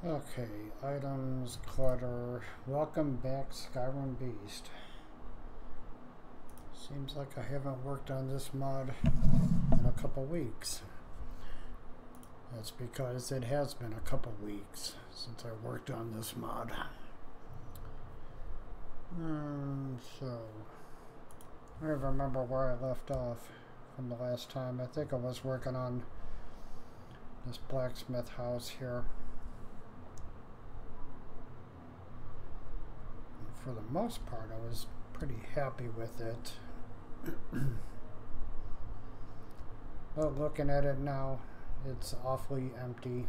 Okay, items, clutter. Welcome back, Skyrim Beast. Seems like I haven't worked on this mod in a couple weeks. That's because it has been a couple weeks since I worked on this mod. So, I don't remember where I left off from the last time. I think I was working on this blacksmith house here. For the most part, I was pretty happy with it. But looking at it now, it's awfully empty.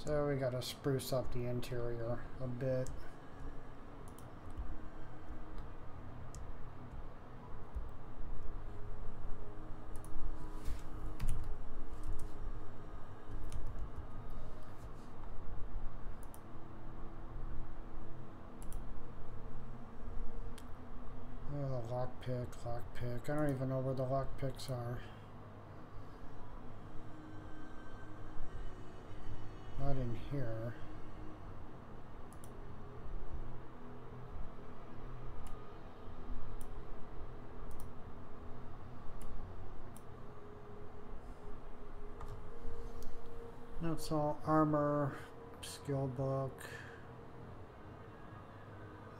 So we gotta spruce up the interior a bit. Lockpick. I don't even know where the lockpicks are. Not in here. That's all armor, skill book.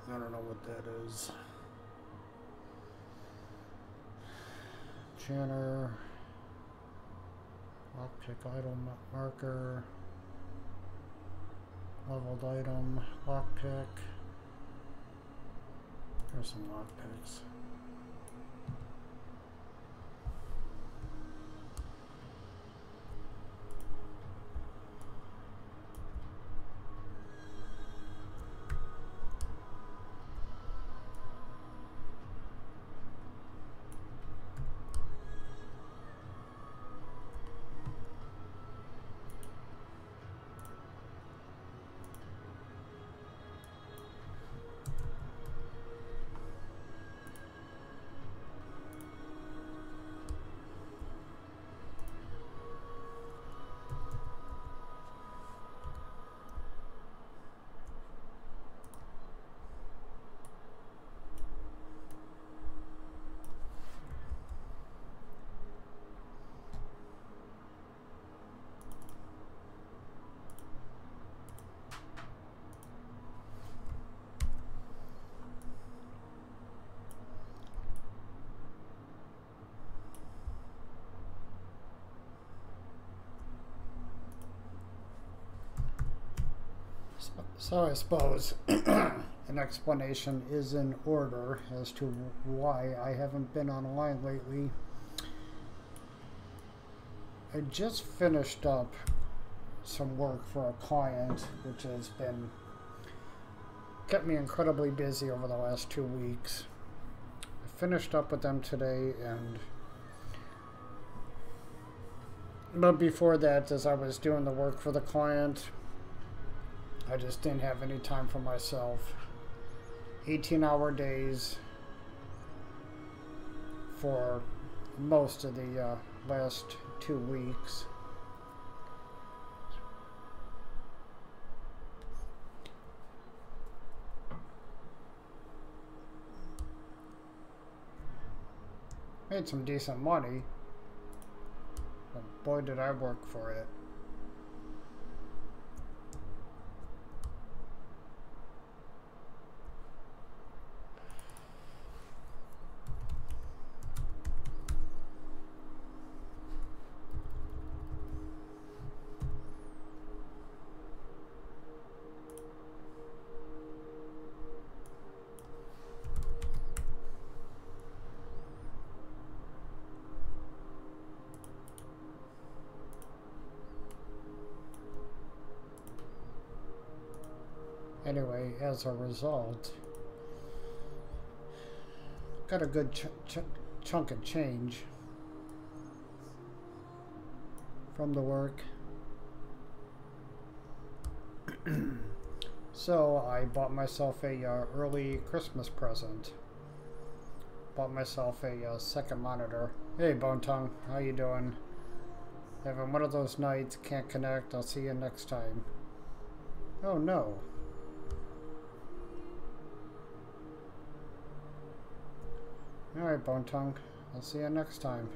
I don't know what that is. Channer, lockpick item marker, leveled item, lockpick. There's some lockpicks. So I suppose an explanation is in order as to why I haven't been online lately. I just finished up some work for a client, which has been kept me incredibly busy over the last 2 weeks. I finished up with them today, but before that, as I was doing the work for the client, I just didn't have any time for myself. 18-hour days for most of the last 2 weeks. Made some decent money, but boy did I work for it. Anyway, as a result, got a good chunk of change from the work. So I bought myself a early Christmas present. Bought myself a second monitor. Hey, Bone Tongue, how you doing? Having one of those nights, can't connect. I'll see you next time. Oh no. Alright, Bone Tongue. I'll see you next time.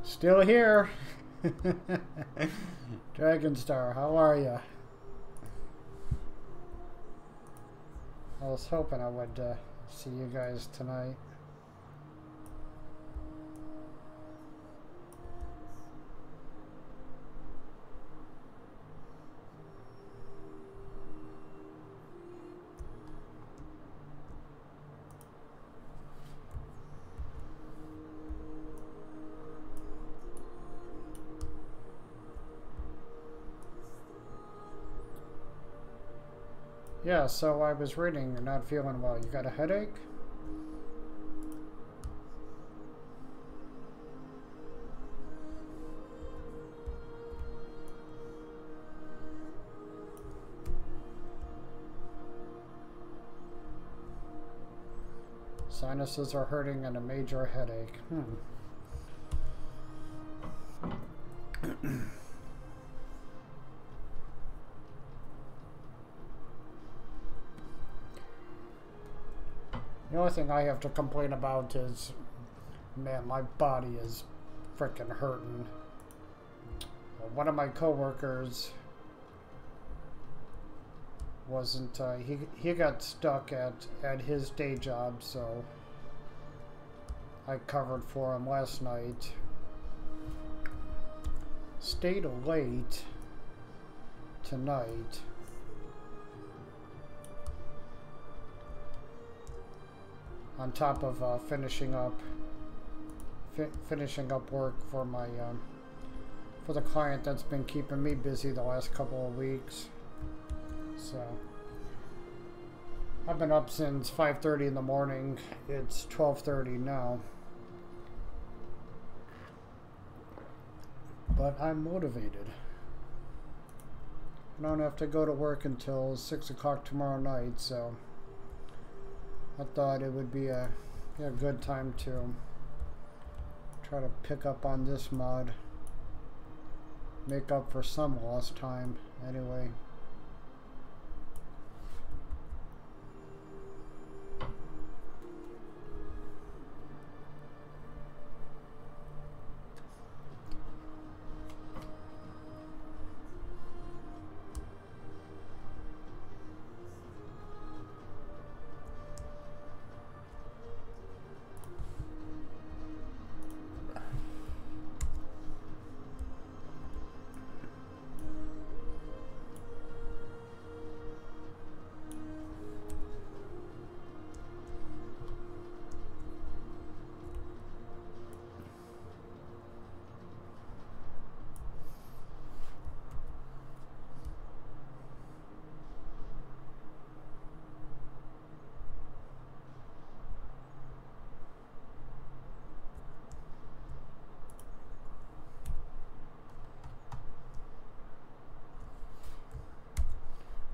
Still here. Dragonstar, how are you? I was hoping I would see you guys tonight. Yeah, so I was reading, you're not feeling well. You got a headache? Sinuses are hurting and a major headache. The only thing I have to complain about is, man, my body is freaking hurting. One of my coworkers wasn't, he got stuck at his day job, so I covered for him last night. Stayed late tonight. On top of finishing up work for my for the client that's been keeping me busy the last couple of weeks. So I've been up since 5:30 in the morning. It's 12:30 now, but I'm motivated. I don't have to go to work until 6 o'clock tomorrow night, so I thought it would be a good time to try to pick up on this mod. Make up for some lost time, anyway.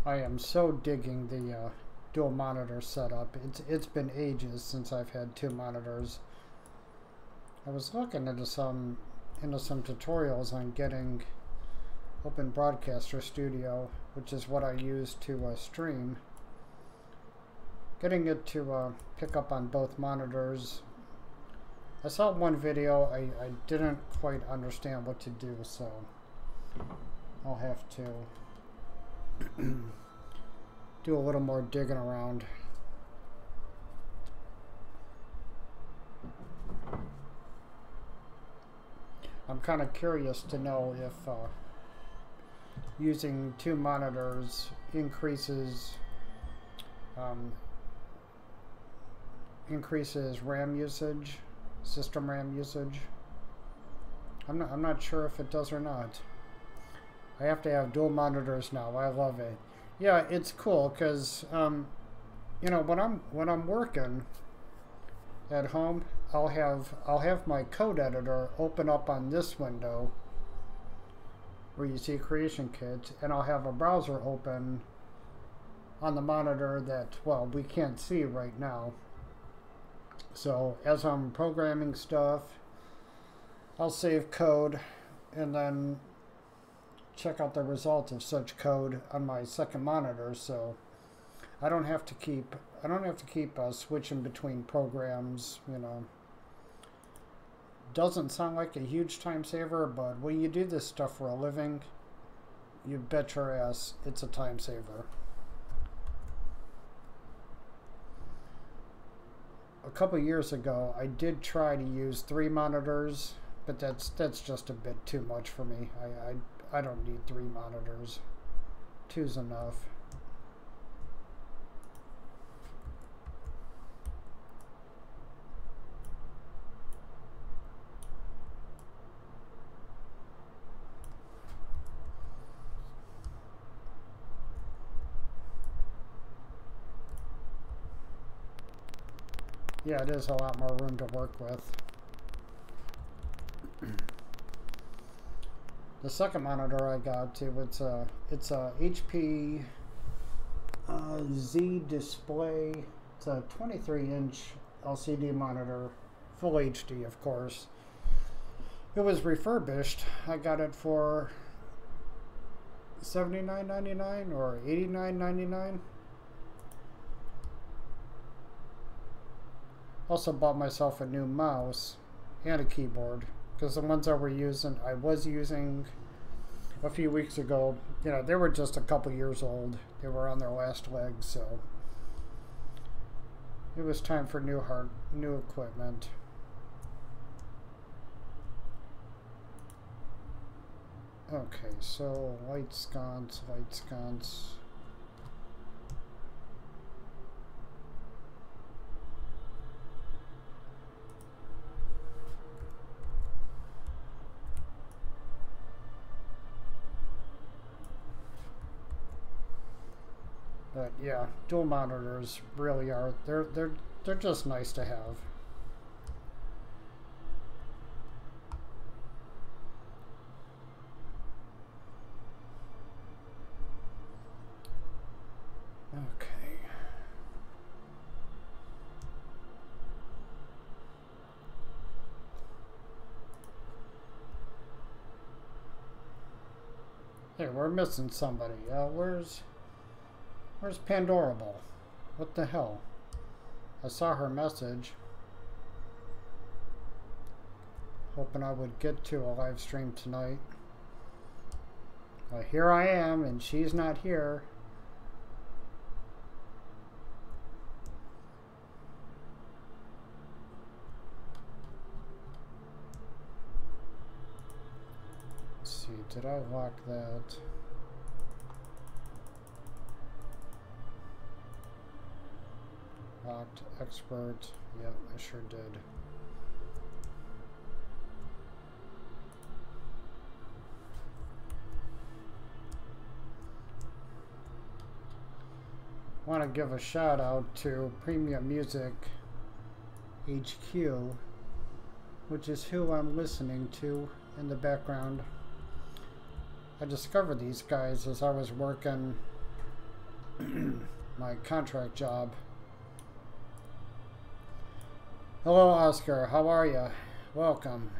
I am so digging the dual monitor setup. It's been ages since I've had two monitors. I was looking into some tutorials on getting Open Broadcaster Studio, which is what I use to stream. Getting it to pick up on both monitors. I saw one video. I didn't quite understand what to do, so I'll have to do a little more digging around. I'm kind of curious to know if using two monitors increases increases RAM usage, system RAM usage. I'm not sure if it does or not. I have to have dual monitors now. I love it. Yeah, it's cool because you know, when I'm working at home, I'll have my code editor open up on this window where you see Creation Kit, and I'll have a browser open on the monitor that, well, we can't see right now. So as I'm programming stuff, I'll save code and then check out the result of such code on my second monitor, so I don't have to keep switching between programs. You know, doesn't sound like a huge time saver, but when you do this stuff for a living, you bet your ass it's a time saver. A couple years ago, I did try to use 3 monitors, but that's just a bit too much for me. I don't need 3 monitors. 2's enough. Yeah, it is a lot more room to work with. The second monitor I got to, it's a HP Z display. It's a 23-inch LCD monitor, full HD, of course. It was refurbished. I got it for $79.99 or $89.99. Also bought myself a new mouse and a keyboard, because the ones I was using a few weeks ago, you know, they were just a couple years old. They were on their last legs, so it was time for new equipment. Okay, so light sconce. But yeah, dual monitors really are, they're just nice to have. Okay. Hey, we're missing somebody. Where's Pandorable? What the hell? I saw her message. Hoping I would get to a live stream tonight. Well, here I am, and she's not here. Let's see, did I lock that? Locked, expert, yep, I sure did. Want to give a shout out to Premium Music HQ, which is who I'm listening to in the background. I discovered these guys as I was working my contract job. Hello, Oscar. How are you? Welcome.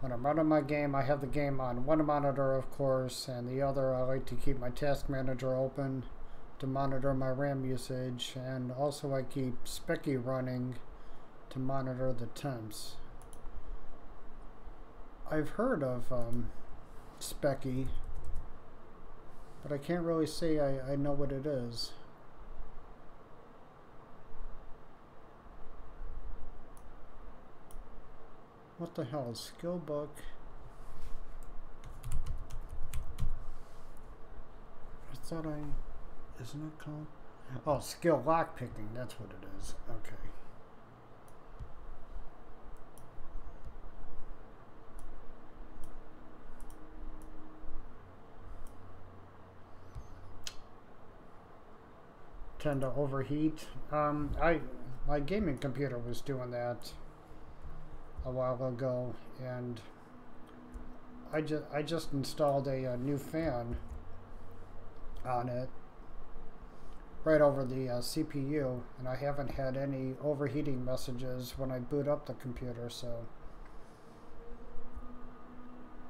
When I'm running my game, I have the game on one monitor, of course, and the other I like to keep my task manager open to monitor my RAM usage, and also I keep Specky running to monitor the temps. I've heard of Specky, but I can't really say I know what it is. What the hell? Skill book. I thought isn't it called? Oh, skill lockpicking. That's what it is. Okay. Tend to overheat. My gaming computer was doing that a while ago, and I just installed a new fan on it right over the CPU, and I haven't had any overheating messages when I boot up the computer. So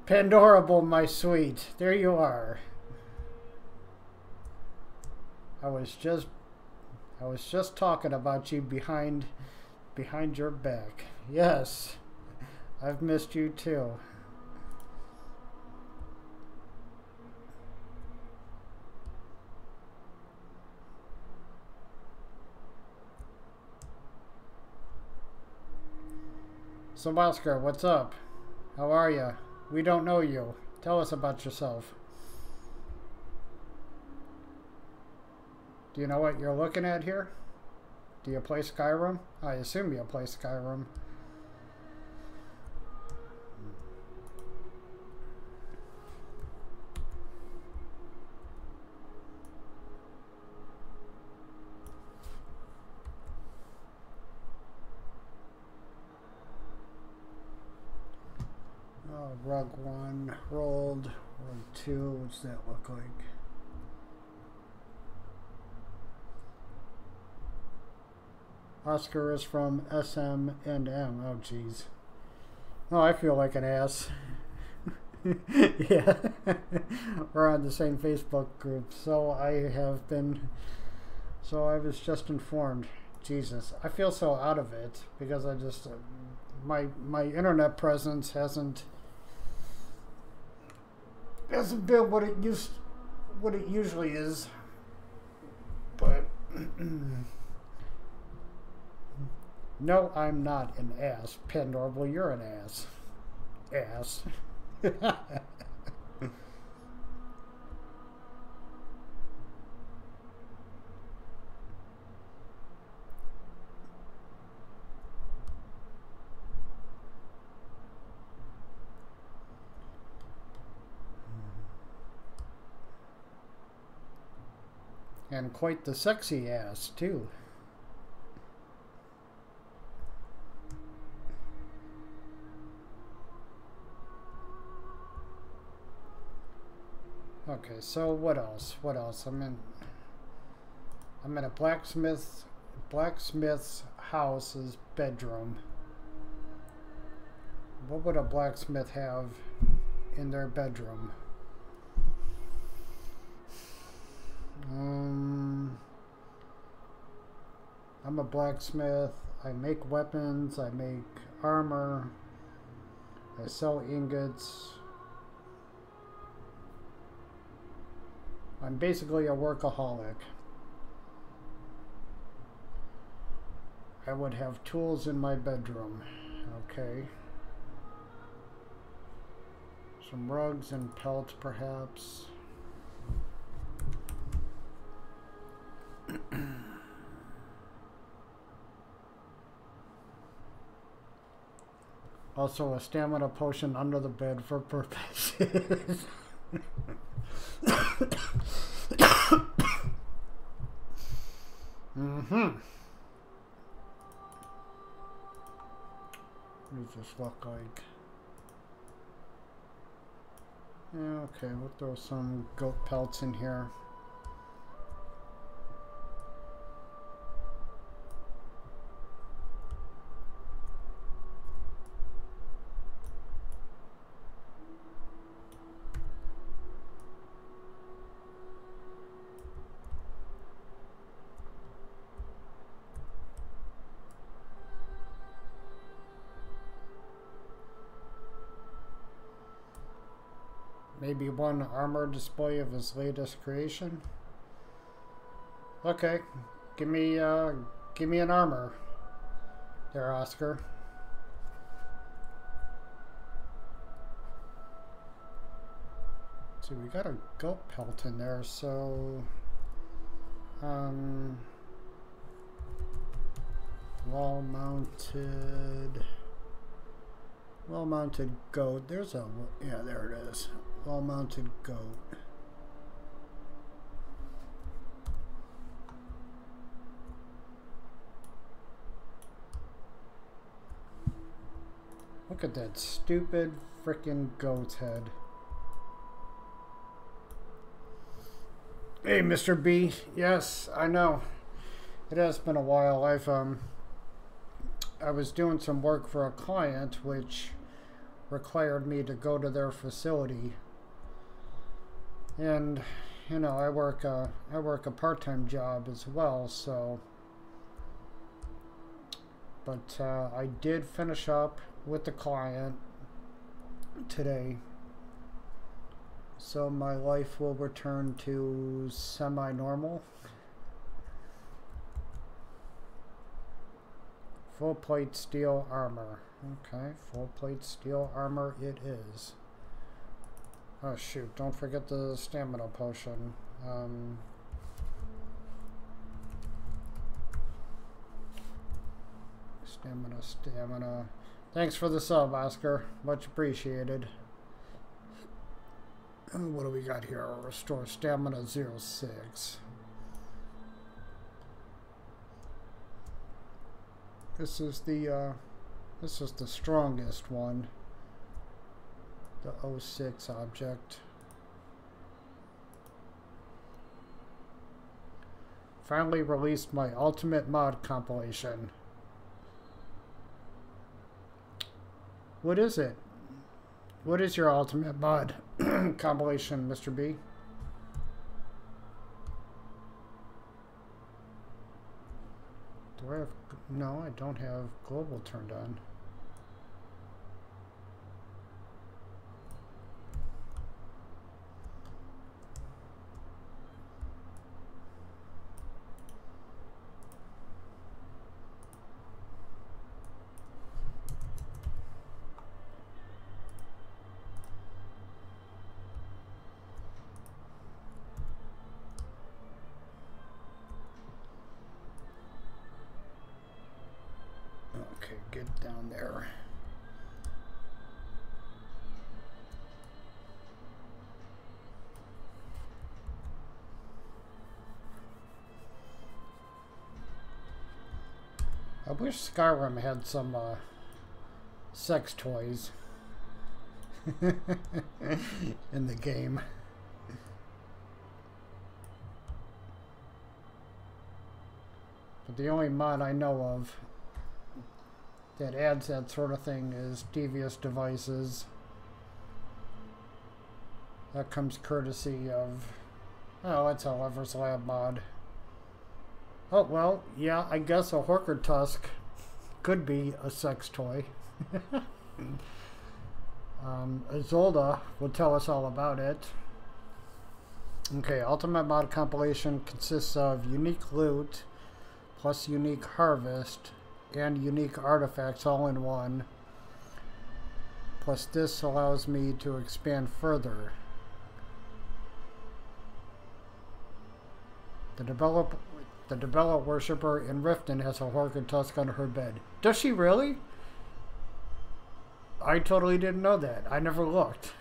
Pandorable, my sweet, there you are. I was just talking about you behind your back. Yes, I've missed you too. So Oscar, what's up? How are you? We don't know you. Tell us about yourself. Do you know what you're looking at here? Do you play Skyrim? I assume you play Skyrim. Oh, rug 1 rolled. Rug 2, what's that look like? Oscar is from SM and M. Oh, jeez. Oh, I feel like an ass. Yeah. We're on the same Facebook group. So I was just informed. Jesus. I feel so out of it because I just, my internet presence hasn't been what it usually is. But no, I'm not an ass. Pandorable, you're an ass. Ass. And quite the sexy ass, too. Okay, so what else? What else? I'm in a blacksmith's house's bedroom. What would a blacksmith have in their bedroom? I'm a blacksmith. I make weapons. I make armor. I sell ingots. I'm basically a workaholic. I would have tools in my bedroom. Okay. Some rugs and pelts, perhaps. Also, a stamina potion under the bed for purposes. What does this look like? Yeah, okay, we'll throw some goat pelts in here. Maybe one armor display of his latest creation. Okay, give me an armor there, Oscar. See, we got a goat pelt in there, so wall-mounted goat. There's a, yeah, there it is. Wall-mounted goat. Look at that stupid frickin' goat's head. Hey, Mr. B. Yes, I know. It has been a while. I was doing some work for a client which required me to go to their facility. And, you know, I work a part-time job as well, so. But I did finish up with the client today. So my life will return to semi-normal. Full plate steel armor. Okay, full plate steel armor it is. Oh shoot, don't forget the stamina potion. Stamina. Thanks for the sub, Oscar. Much appreciated. What do we got here? Restore stamina 06. This is the strongest one. The 06 object. Finally released my ultimate mod compilation. What is it? What is your ultimate mod compilation, Mr. B? Do I have... No, I don't have global turned on. Okay, get down there. I wish Skyrim had some sex toys in the game. But the only mod I know of that adds that sort of thing is Devious Devices. That comes courtesy of, oh, it's a Lover's Lab mod. Oh, well, yeah, I guess a Horker Tusk could be a sex toy. Isolda will tell us all about it. Okay, Ultimate Mod compilation consists of unique loot plus unique harvest and unique artifacts all in one. Plus this allows me to expand further. The develop worshipper in Riften has a Horker Tusk under her bed. Does she really? I totally didn't know that. I never looked.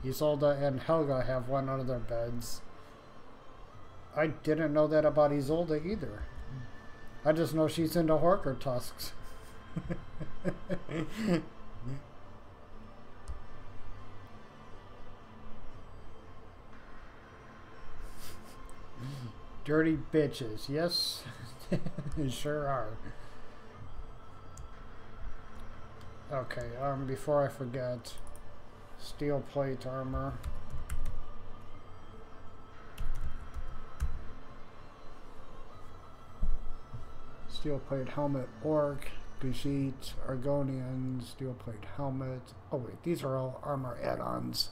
Isolda and Helga have one under their beds. I didn't know that about Isolda either. I just know she's into Horker Tusks. Dirty bitches. Yes, they sure are. Okay, before I forget, steel plate armor. Steel plate helmet, orc, Gajit, Argonian, steel plate helmet. Oh wait, these are all armor add-ons.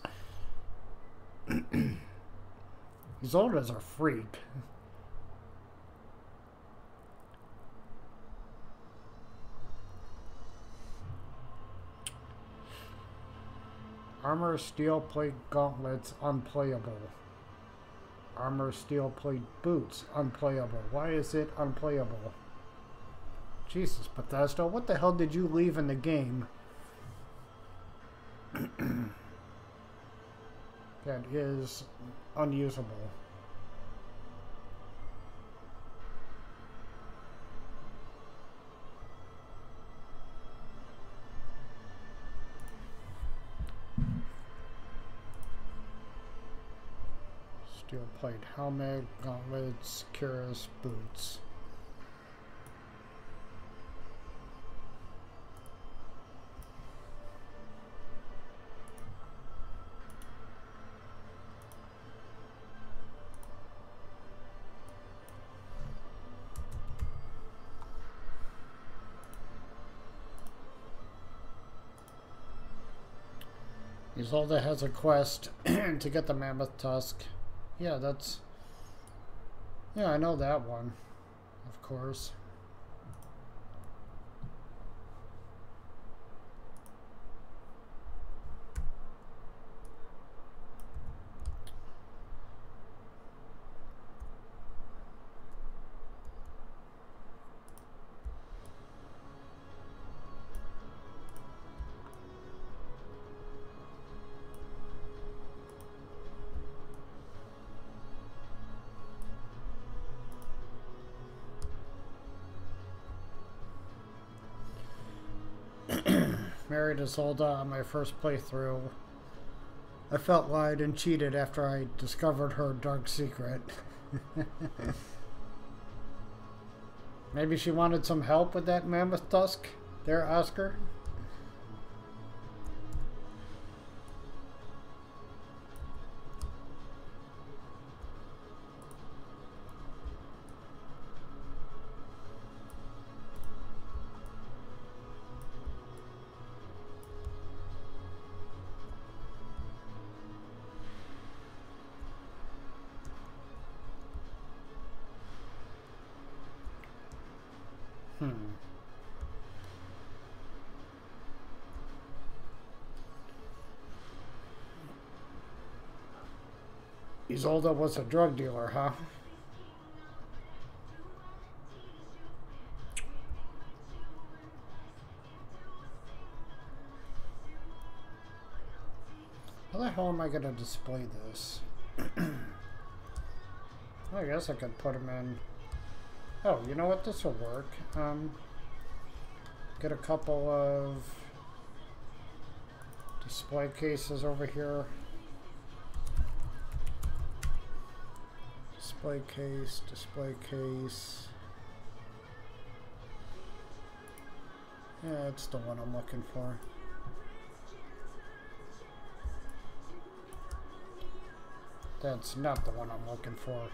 Isolda's a freak. Armor steel plate gauntlets unplayable. Armor steel plate boots unplayable. Why is it unplayable? Jesus, Bethesda, what the hell did you leave in the game? That is unusable. Steel plate helmet, gauntlets, cuirass, boots. Isolde has a quest to get the mammoth tusk. Yeah, that's... Yeah, I know that one, of course. Married Isolde on my first playthrough. I felt lied and cheated after I discovered her dark secret. Maybe she wanted some help with that mammoth tusk there, Oscar? Isolde was a drug dealer, huh? How the hell am I going to display this? I guess I could put them in. Oh, you know what? This will work. Get a couple of display cases over here. Display case, display case. Yeah, that's the one I'm looking for. That's not the one I'm looking for.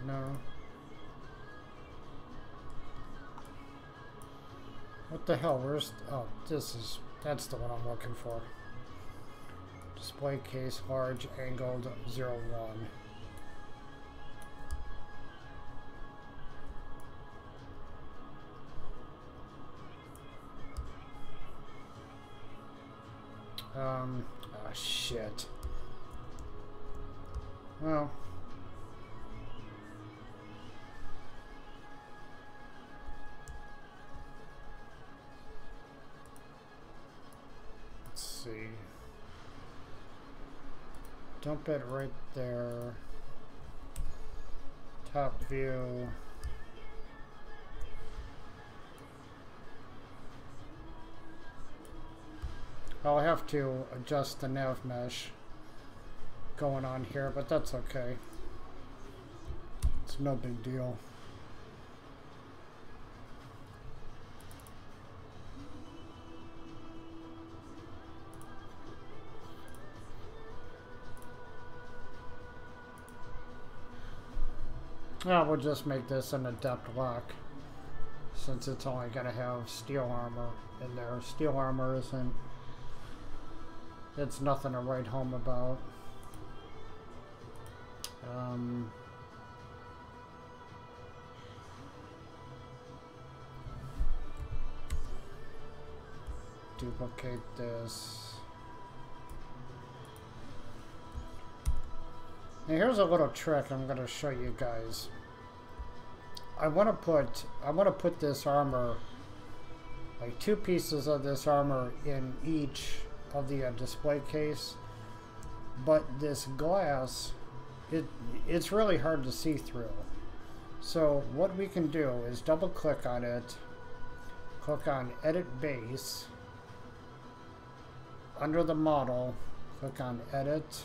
No. What the hell? Where's... Oh, that's the one I'm looking for. Display case, large, angled, 01. Oh shit. Well. Let's see. Dump it right there. Top view. I'll have to adjust the nav mesh going on here, but that's okay. It's no big deal. Yeah, we'll just make this an adept lock, since it's only going to have steel armor in there. Steel armor isn't... It's nothing to write home about. duplicate this. Now here's a little trick I'm going to show you guys. I want to put this armor, like 2 pieces of this armor in each of the display case, but this glass, it's really hard to see through. So what we can do is double click on it, click on Edit Base, under the model, click on Edit,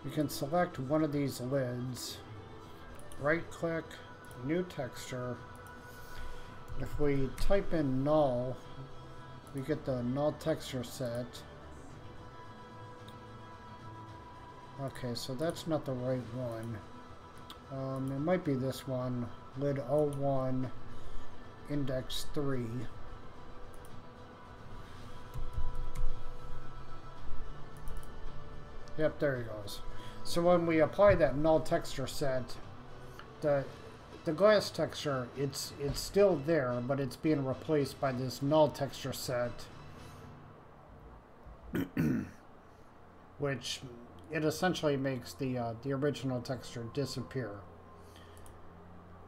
you can select one of these lids, right click, new texture. If we type in null, we get the null texture set. Okay, so that's not the right one. It might be this one, lid 01, index 3. Yep, there he goes. So when we apply that null texture set, the glass texture, it's still there, but it's being replaced by this null texture set, which it essentially makes the original texture disappear.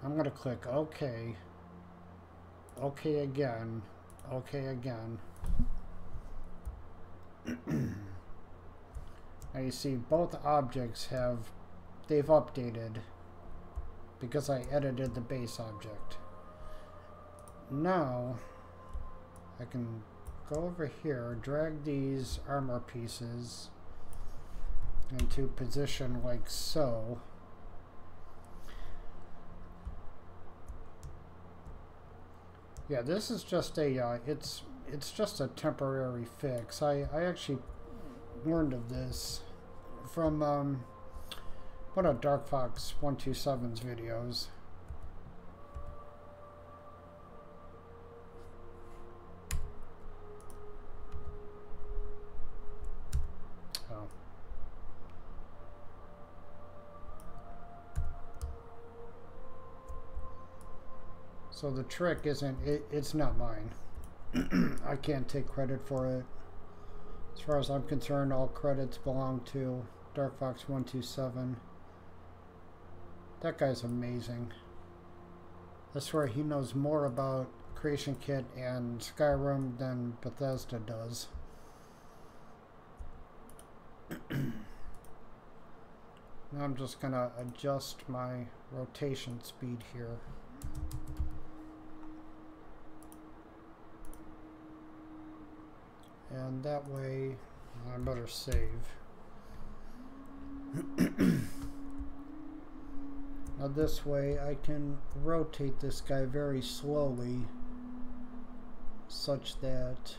I'm going to click OK, OK again, OK again. Now you see both objects they've updated because I edited the base object. Now I can go over here, drag these armor pieces into position like so. Yeah, this is just a it's just a temporary fix. I actually learned of this from one of Dark Fox 127's videos. Oh. So the trick isn't, it's not mine. I can't take credit for it. As far as I'm concerned, all credits belong to Dark Fox 127. That guy's amazing. I swear he knows more about Creation Kit and Skyrim than Bethesda does. Now I'm just gonna adjust my rotation speed here. And that way, I better save. Now this way I can rotate this guy very slowly such that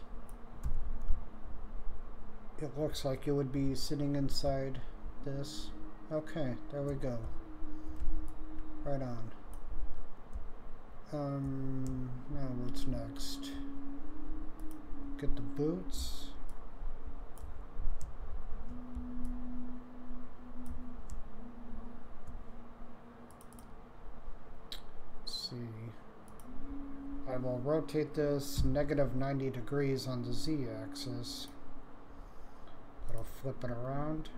it looks like it would be sitting inside this. Okay, there we go. Right on. Now what's next? Get the boots. Let's see. I will rotate this -90 degrees on the Z-axis. That'll flip it around.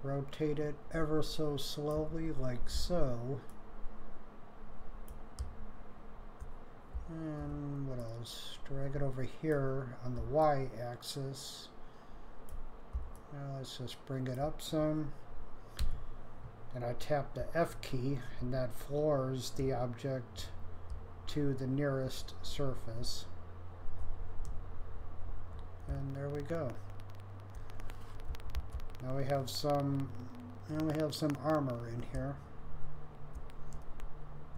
Rotate it ever so slowly, like so. And what else? Drag it over here on the Y-axis. Now let's just bring it up some. And I tap the F key, and that floors the object to the nearest surface. And there we go. Now we have some armor in here.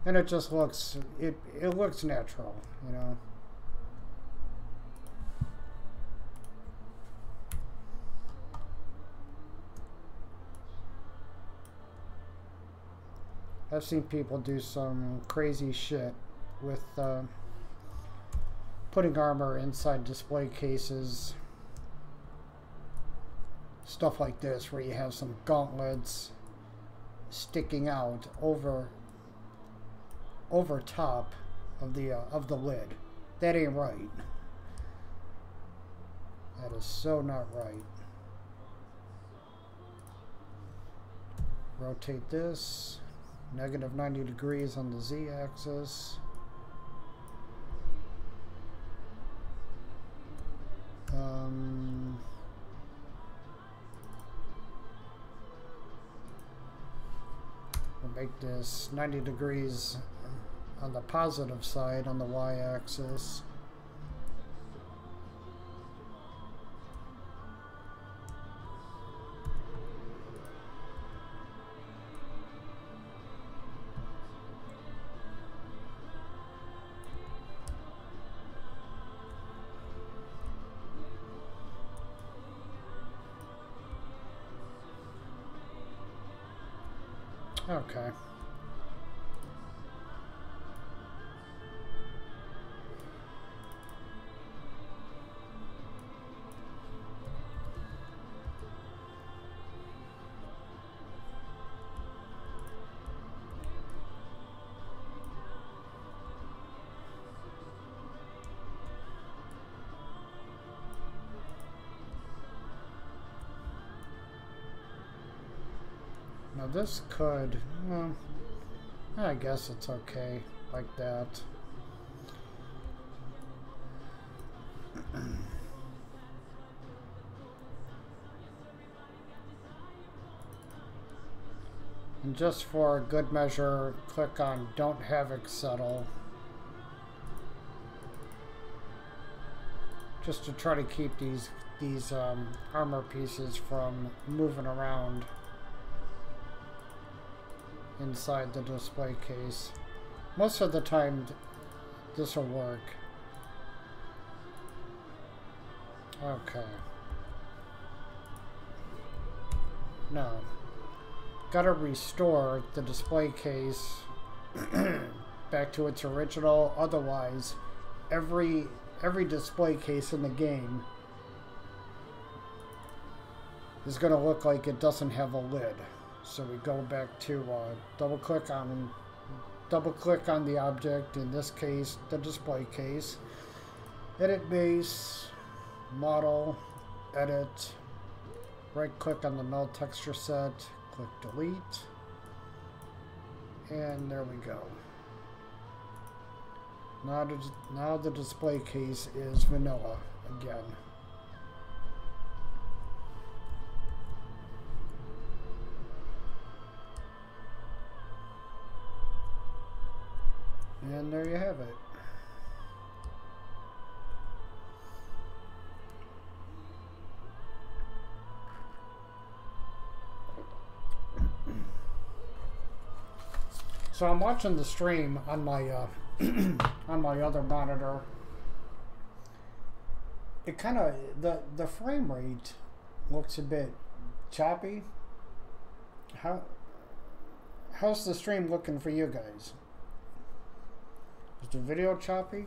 And it just looks, it looks natural, you know. I've seen people do some crazy shit with putting armor inside display cases stuff like this where you have some gauntlets sticking out over top of the lid. That ain't right. That is so not right. Rotate this. Negative 90 degrees on the Z-axis. We'll make this 90 degrees on the positive side on the Y-axis. Okay. Now this could, well, I guess it's okay like that. And just for good measure, click on Don't Havoc Settle. Just to try to keep these armor pieces from moving around inside the display case. Most of the time this will work. Okay. Now, gotta restore the display case back to its original, otherwise every display case in the game is gonna look like it doesn't have a lid. So we go back to double click on the object, in this case the display case, edit base, model, edit, right click on the null texture set, click delete, and there we go. Now the display case is vanilla again. And there you have it. So I'm watching the stream on my on my other monitor. It kind of, the frame rate looks a bit choppy. How's the stream looking for you guys? Is the video choppy?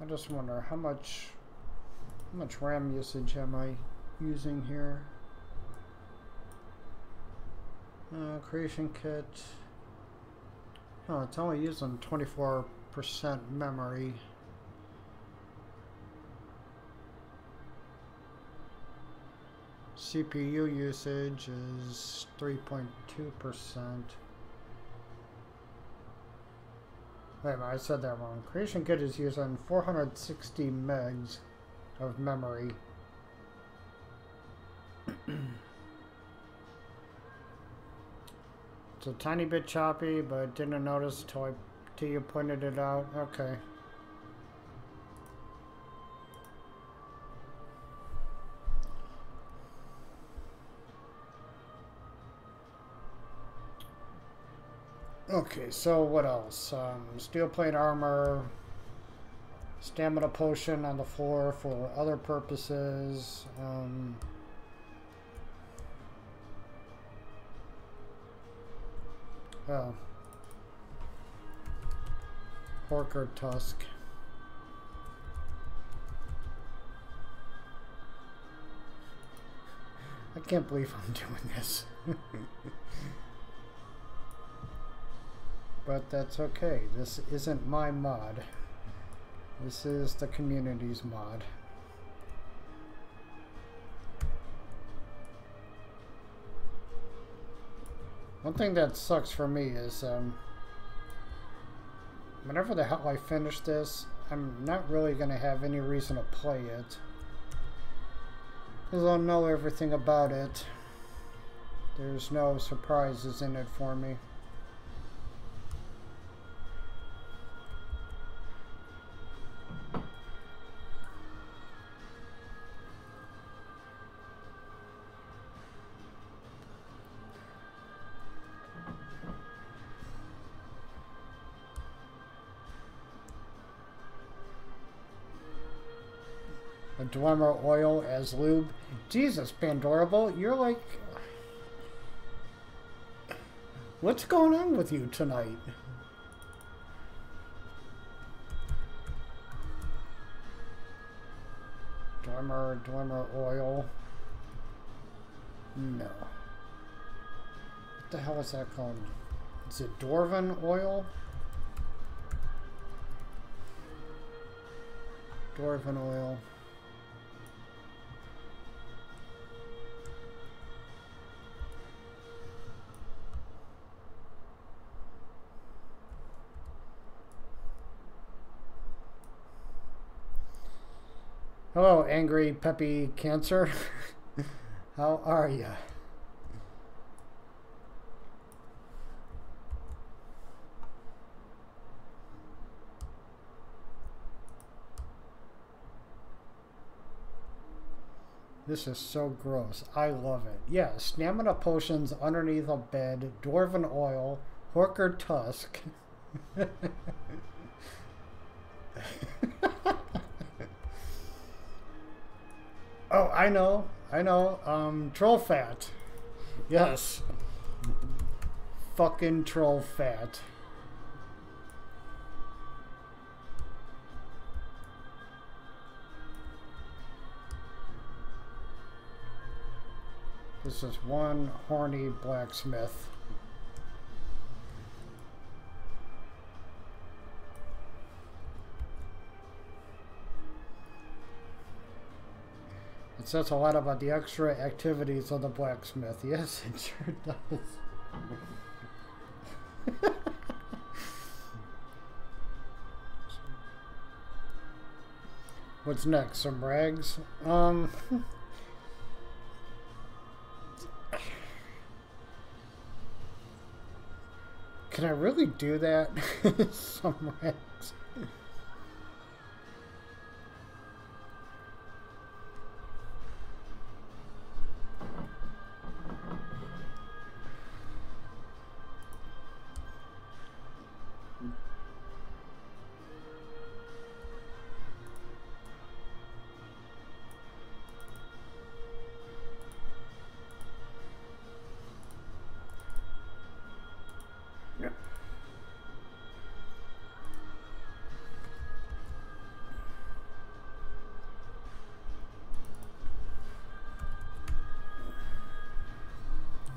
I just wonder how much RAM usage am I using here? Creation kit. Oh, it's only using 24% memory. CPU usage is 3.2%. Wait a minute, I said that wrong. Creation kit is using 460 megs of memory. It's a tiny bit choppy, but didn't notice till you pointed it out. Okay. Okay, so what else? Steel plate armor, stamina potion on the floor for other purposes. Oh. Porker tusk. I can't believe I'm doing this. But that's okay. This isn't my mod. This is the community's mod. One thing that sucks for me is whenever the hell I finish this, I'm not really going to have any reason to play it. Because I'll know everything about it. There's no surprises in it for me. A Dwemer oil as lube. Jesus, Pandorable, you're like... What's going on with you tonight? Dwemer oil. No. What the hell is that called? Is it Dwarven oil? Dwarven oil. Hello, angry, peppy cancer. How are ya? This is so gross. I love it. Yeah, stamina potions underneath a bed, dwarven oil, horker tusk. Oh, I know. Troll fat. Yes. Fucking troll fat. This is one horny blacksmith. It says a lot about the extra activities of the blacksmith. Yes, it sure does. What's next? Some rags? Can I really do that? Some rags.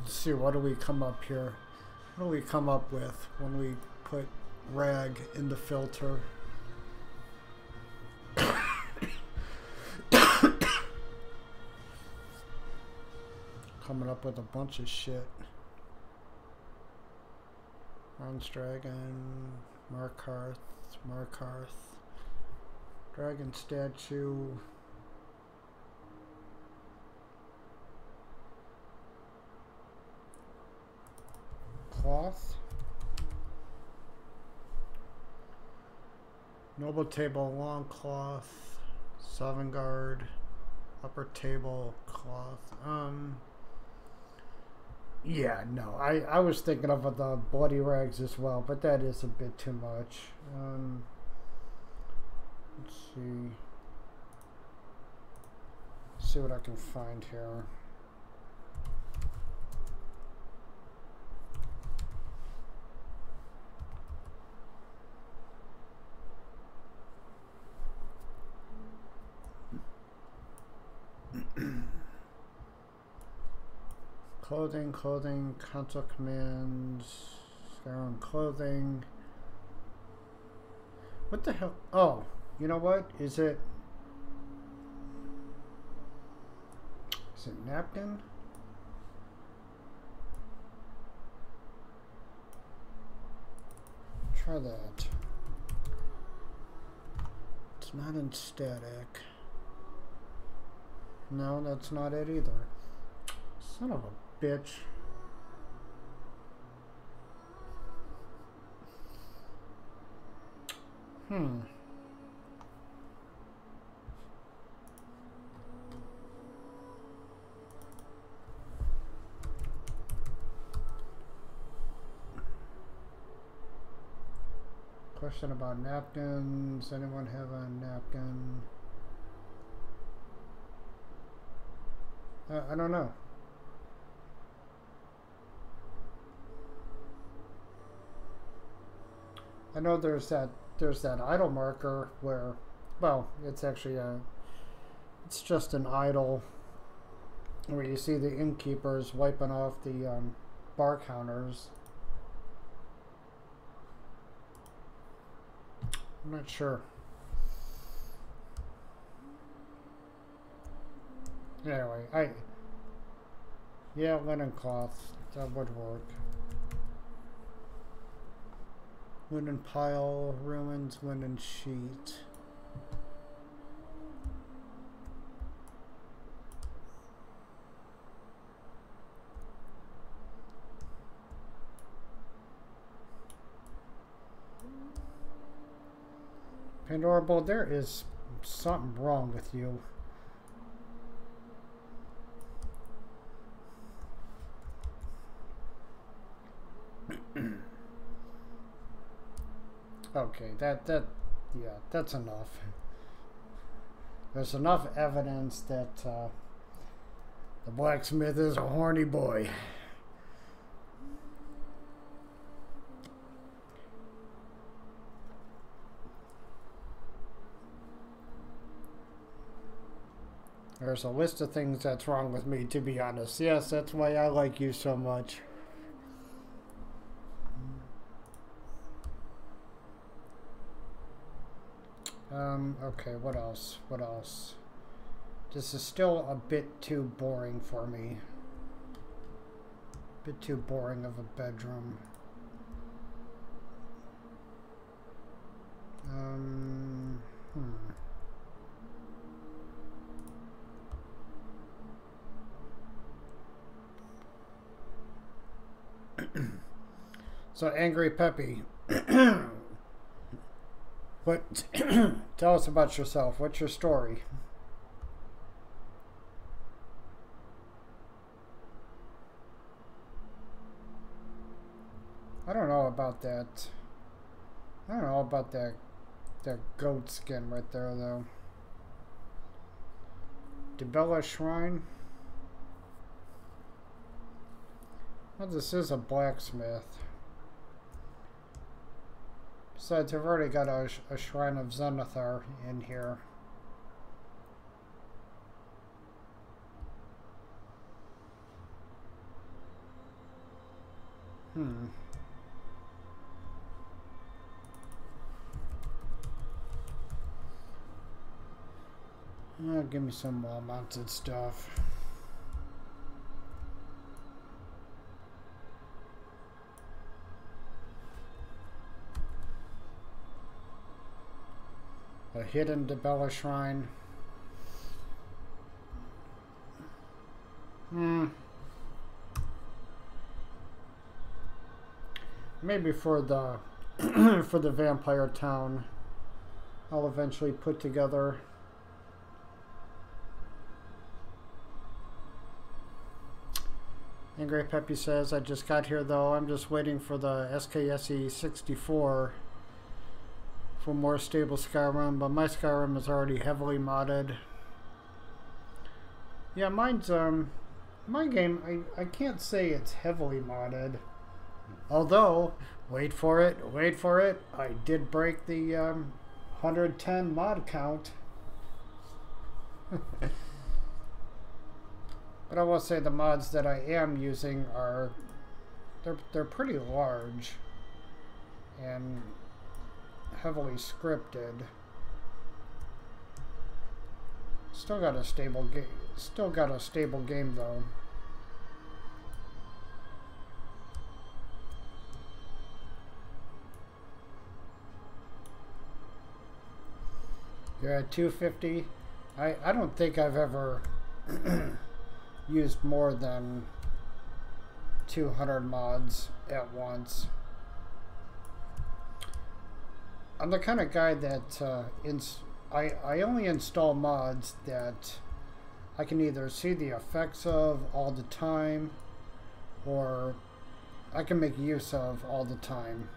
See, what do we come up here? What do we come up with when we put rag in the filter? Coming up with a bunch of shit. Bronze dragon, Markarth, dragon statue. Cloth. Noble table, long cloth. Sovngarde. Upper table, cloth. Yeah, no. I was thinking of the bloody rags as well, but that is a bit too much. Let's see. See what I can find here. clothing, console commands, Skyrim clothing. What the hell? Oh, you know what? Is it napkin? Try that. It's not in static. No, that's not it either. Son of a bitch. Question about napkins. Anyone have a napkin? I don't know. I know there's that idle marker where, well, it's actually it's just an idle where you see the innkeepers wiping off the bar counters. I'm not sure. Anyway, yeah, linen cloth, that would work. Linen pile, ruins, linen sheet. Pandorable, there is something wrong with you. Okay, yeah, that's enough. There's enough evidence that the blacksmith is a horny boy. There's a list of things that's wrong with me, to be honest. Yes, that's why I like you so much. Okay, what else? What else? This is still a bit too boring for me. A bit too boring of a bedroom. So, Angry Peppy. What? Tell us about yourself. What's your story? I don't know about that. I don't know about that goat skin right there, though. Debella Shrine. Well, this is a blacksmith. Besides, I've already got a Shrine of Zenithar in here. Give me some wall-mounted stuff. A hidden Debella Shrine. Maybe for the for the vampire town, I'll eventually put together. Angry Peppy says, I just got here though. I'm just waiting for the SKSE 64 for more stable Skyrim, but my Skyrim is already heavily modded. Yeah, mine's my game, I can't say it's heavily modded. Although, wait for it, I did break the 110 mod count. But I will say the mods that I am using are they're pretty large and heavily scripted. Still got a stable game. Still got a stable game though. You're at 250. I don't think I've ever used more than 200 mods at once. I'm the kind of guy that I only install mods that I can either see the effects of all the time or I can make use of all the time.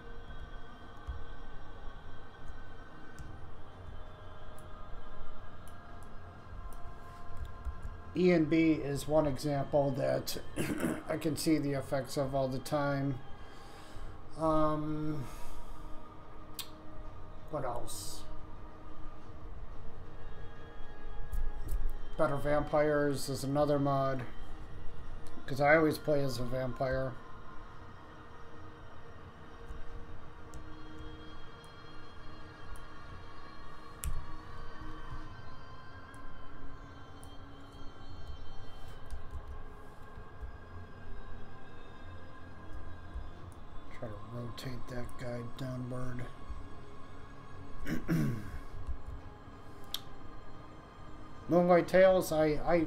E&B is one example that I can see the effects of all the time. What else? Better Vampires is another mod, because I always play as a vampire. Try to rotate that guy downward. Moonlight Tales, I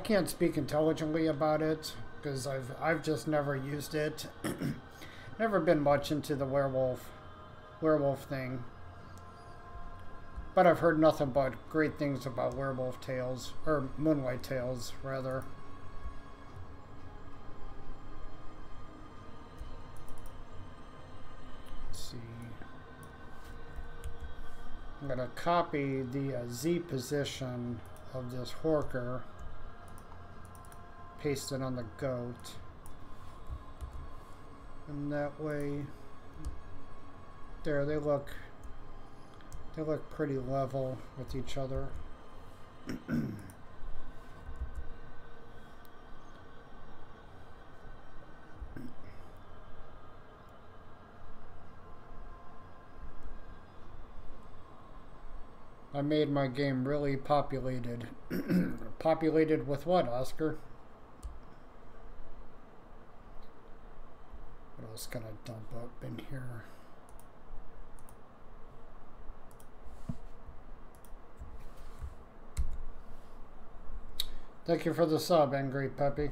can't speak intelligently about it because I've just never used it. Never been much into the werewolf thing. But I've heard nothing but great things about Werewolf Tales, or Moonlight Tales rather. I'm going to copy the Z position of this Horker, paste it on the goat, and that way, there they look pretty level with each other. I made my game really populated. Populated with what, Oscar? What else can I dump up in here? Thank you for the sub, Angry Peppy.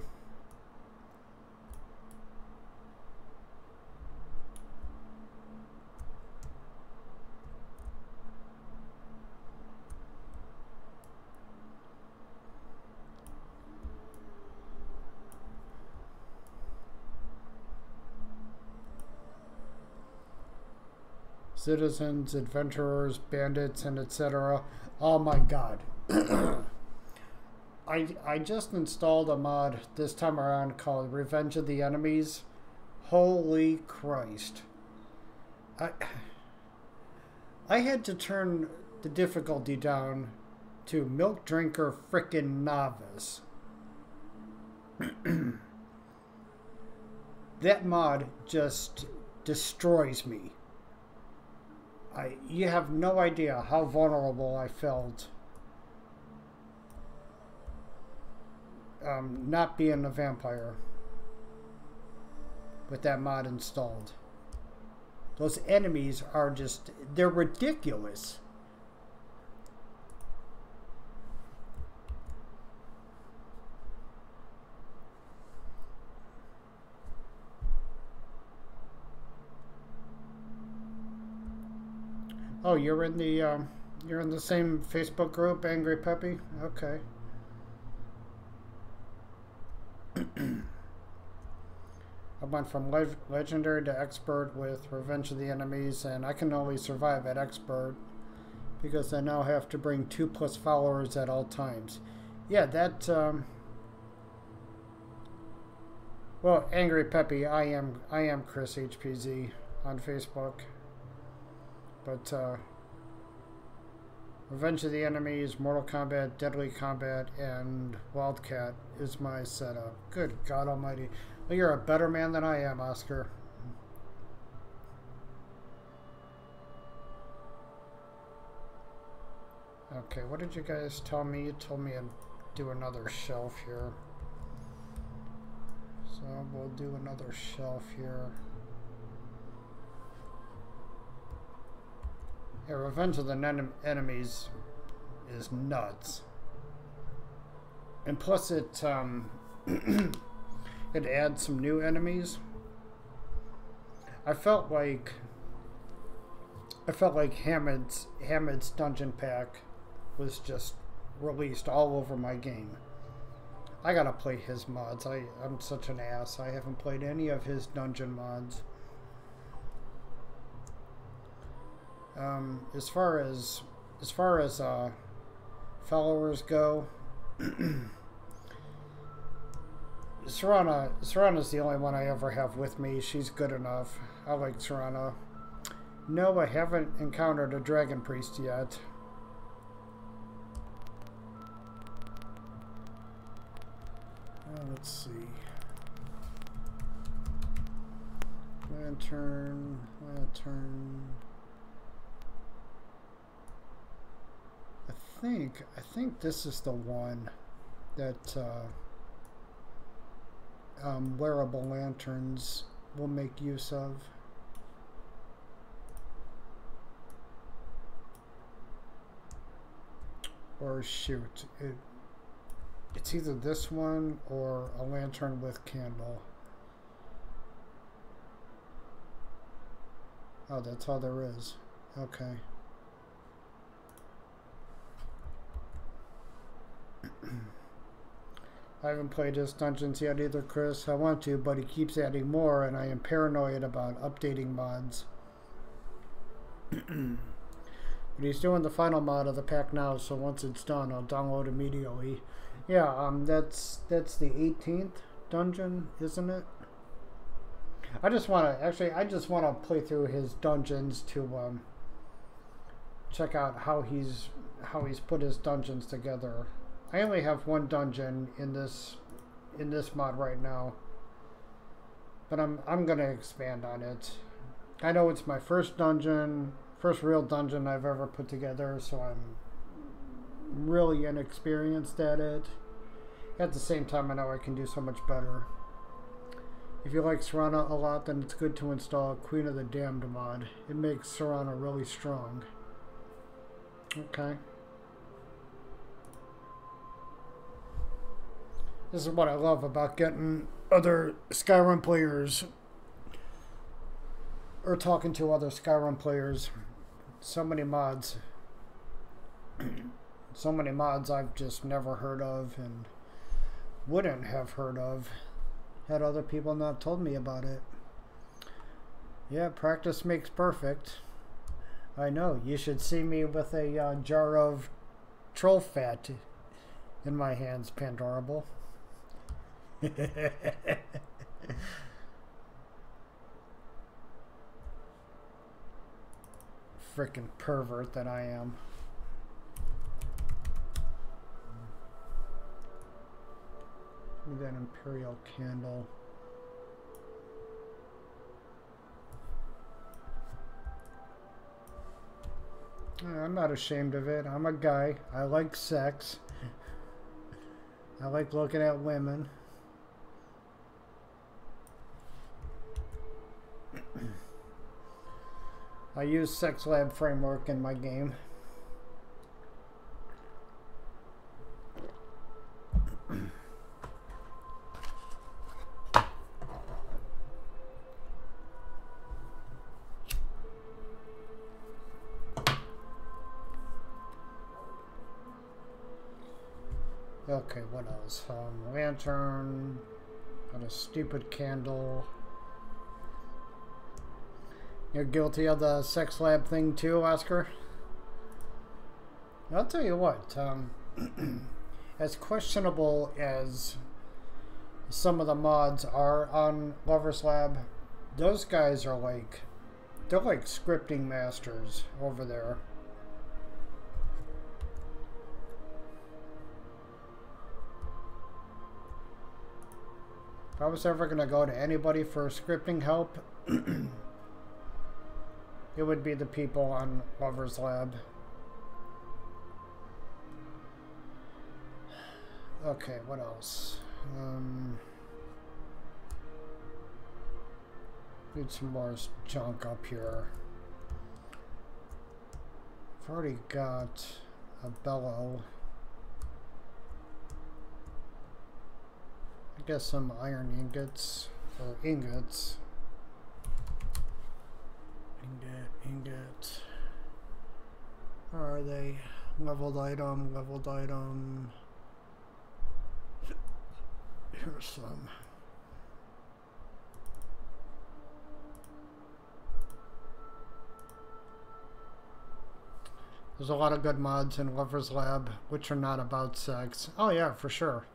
Citizens, adventurers, bandits, and etc. Oh my god. I just installed a mod this time around called Revenge of the Enemies. Holy Christ. I had to turn the difficulty down to Milk Drinker Frickin' Novice. That mod just destroys me. You have no idea how vulnerable I felt not being a vampire with that mod installed. Those enemies are just, they're ridiculous. Oh, you're in the same Facebook group, Angry Peppy? Okay. I went from legendary to expert with Revenge of the Enemies, and I can only survive at expert because I now have to bring 2+ followers at all times. Yeah, that well, Angry Peppy, I am Chris HPZ on Facebook. But Revenge of the Enemies, Mortal Kombat, Deadly Combat, and Wildcat is my setup. Good God Almighty. Well, you're a better man than I am, Oscar. Okay, what did you guys tell me? You told me I'd do another shelf here. So we'll do another shelf here. Yeah, Revenge of the Enemies is nuts. And plus it it adds some new enemies. I felt like Hamid's dungeon pack was just released all over my game. I gotta play his mods. I'm such an ass. I haven't played any of his dungeon mods. As far as followers go, Serana's the only one I ever have with me. She's good enough. I like Serana. No, I haven't encountered a dragon priest yet. Let's see. Lantern. I think this is the one that wearable lanterns will make use of. Or shoot, it's either this one or a lantern with candle. Oh, that's all there is. Okay. I haven't played his dungeons yet either, Chris. I want to, but he keeps adding more, and I am paranoid about updating mods. But he's doing the final mod of the pack now, so once it's done, I'll download immediately. Yeah, that's the 18th dungeon, isn't it? I just want to play through his dungeons to check out how he's put his dungeons together. I only have one dungeon in this mod right now, but I'm gonna expand on it. I know it's my first real dungeon I've ever put together, so I'm really inexperienced at it. At the same time, I know I can do so much better. If you like Serana a lot, then it's good to install Queen of the Damned mod. It makes Serana really strong. Okay. This is what I love about getting other Skyrim players, or talking to other Skyrim players. So many mods. So many mods I've just never heard of and wouldn't have heard of had other people not told me about it. Yeah, practice makes perfect. I know. You should see me with a jar of troll fat in my hands, Pandorable. Frickin' pervert that I am. Give me that Imperial candle. I'm not ashamed of it. I'm a guy. I like sex. I like looking at women. I use Sex Lab framework in my game. Okay, what else? Lantern, got a stupid candle. You're guilty of the Sex Lab thing too, Oscar? I'll tell you what, as questionable as some of the mods are on Lover's Lab, those guys are they're like scripting masters over there. I was ever going to go to anybody for scripting help, it would be the people on Lover's Lab. Okay, what else? Need some more junk up here. I've already got a bellow. I guess some iron ingots, or ingots. Ingot. Where are they? Leveled item, leveled item. Here's some. There's a lot of good mods in Lover's Lab, which are not about sex. Oh yeah, for sure.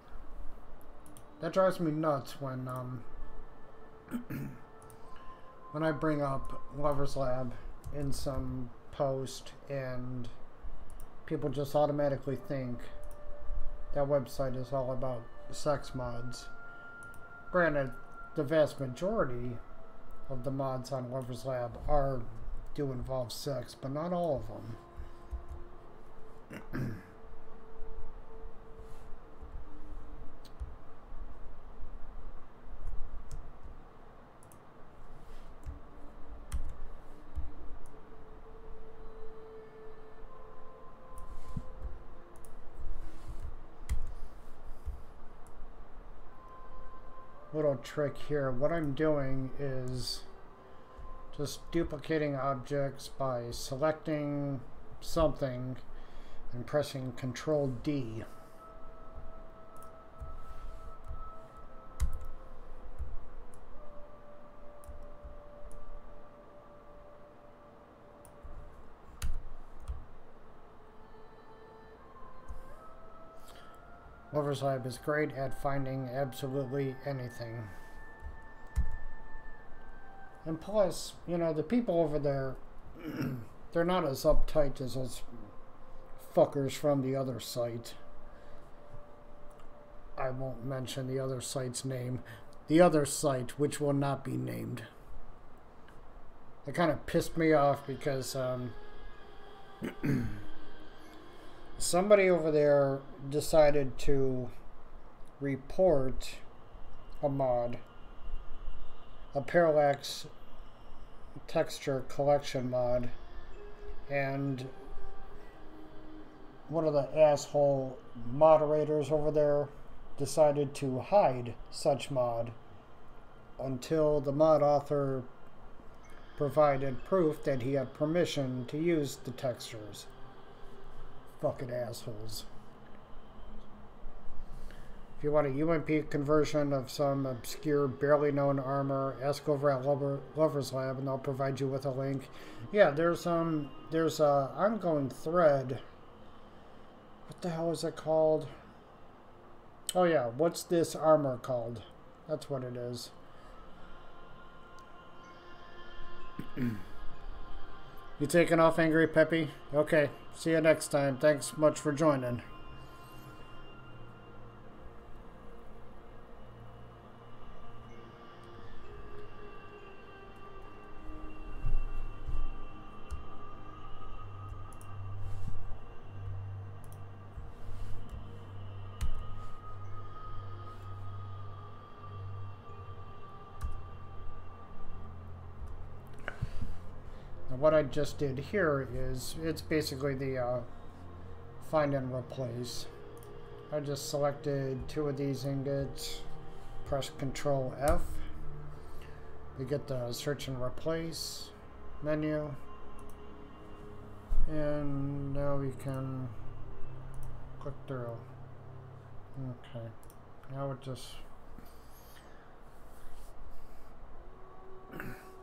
That drives me nuts when when I bring up Lover's Lab in some post and people just automatically think that website is all about sex mods. Granted, the vast majority of the mods on Lover's Lab do involve sex, but not all of them. Little trick here. What I'm doing is just duplicating objects by selecting something and pressing Control D. Lover's Lab is great at finding absolutely anything. And plus, you know, the people over there, they're not as uptight as those fuckers from the other site. I won't mention the other site's name. The other site, which will not be named. It kind of pissed me off because somebody over there decided to report a mod, a parallax texture collection mod, and one of the asshole moderators over there decided to hide such mod until the mod author provided proof that he had permission to use the textures. Fucking assholes. If you want a UMP conversion of some obscure, barely known armor, ask over at Lover's Lab and they'll provide you with a link. Yeah, there's a ongoing thread. What the hell is it called? Oh yeah, what's this armor called? That's what it is. You taking off, Angry Peppy? Okay, see you next time. Thanks much for joining. What I just did here is, it's basically the find and replace. I just selected two of these ingots, press Control F. We get the search and replace menu. And now we can click through. Okay, now it just...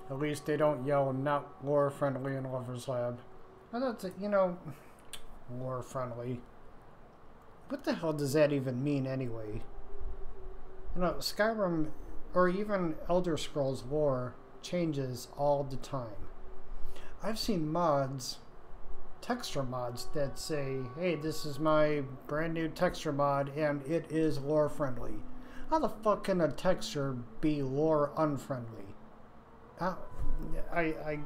At least they don't yell not lore friendly in Lover's Lab. Well, that's, you know, lore friendly. What the hell does that even mean anyway? You know, Skyrim or even Elder Scrolls lore changes all the time. I've seen mods, texture mods, that say, hey, this is my brand new texture mod and it is lore friendly. How the fuck can a texture be lore unfriendly? I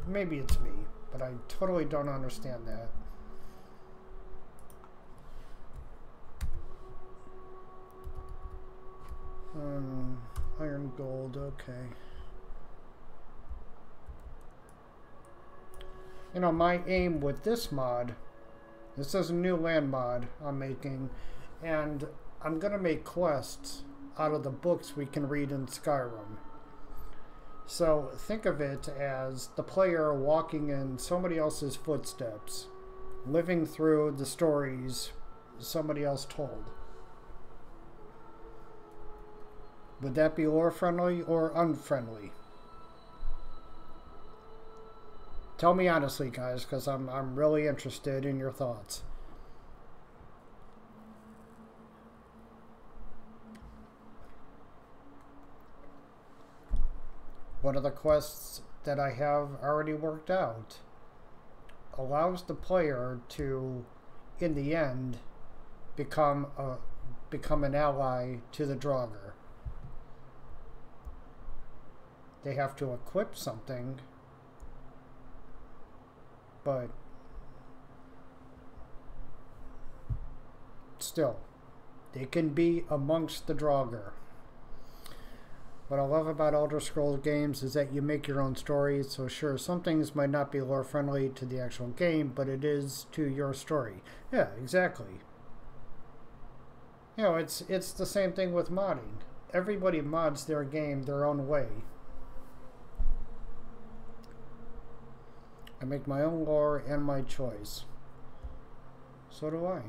maybe it's me, but I totally don't understand that. Iron gold, okay. You know, my aim with this mod, this is a new land mod I'm making, and I'm gonna make quests out of the books we can read in Skyrim. So think of it as the player walking in somebody else's footsteps, living through the stories somebody else told. Would that be lore friendly or unfriendly? Tell me honestly, guys, because I'm really interested in your thoughts. One of the quests that I have already worked out allows the player to, in the end, become an ally to the Draugr. They have to equip something, but still, they can be amongst the Draugr. What I love about Elder Scrolls games is that you make your own stories, so sure, some things might not be lore friendly to the actual game, but it is to your story. Yeah, exactly. You know, it's the same thing with modding. Everybody mods their game their own way. I make my own lore and my choice. So do I.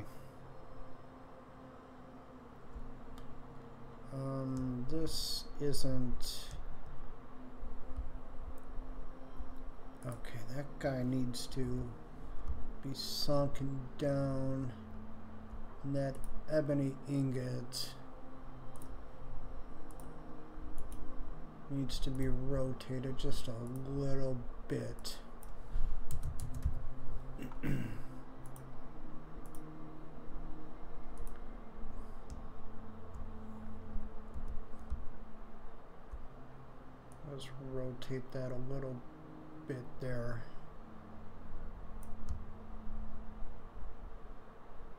This isn't... Okay, that guy needs to be sunken down. And that ebony ingot needs to be rotated just a little bit. Let's rotate that a little bit there.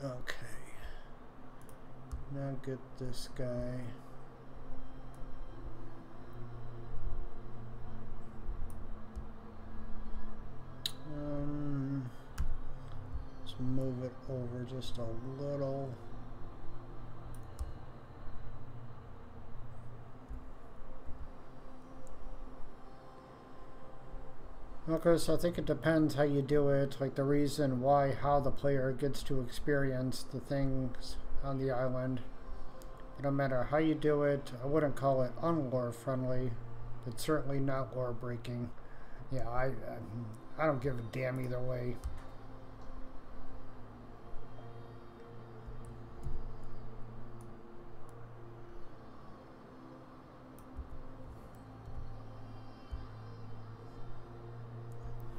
Okay. Now get this guy. Let's move it over just a little. Okay, so I think it depends how you do it, like the reason why, how the player gets to experience the things on the island. But no matter how you do it, I wouldn't call it unlore friendly, but certainly not lore breaking. Yeah, I don't give a damn either way.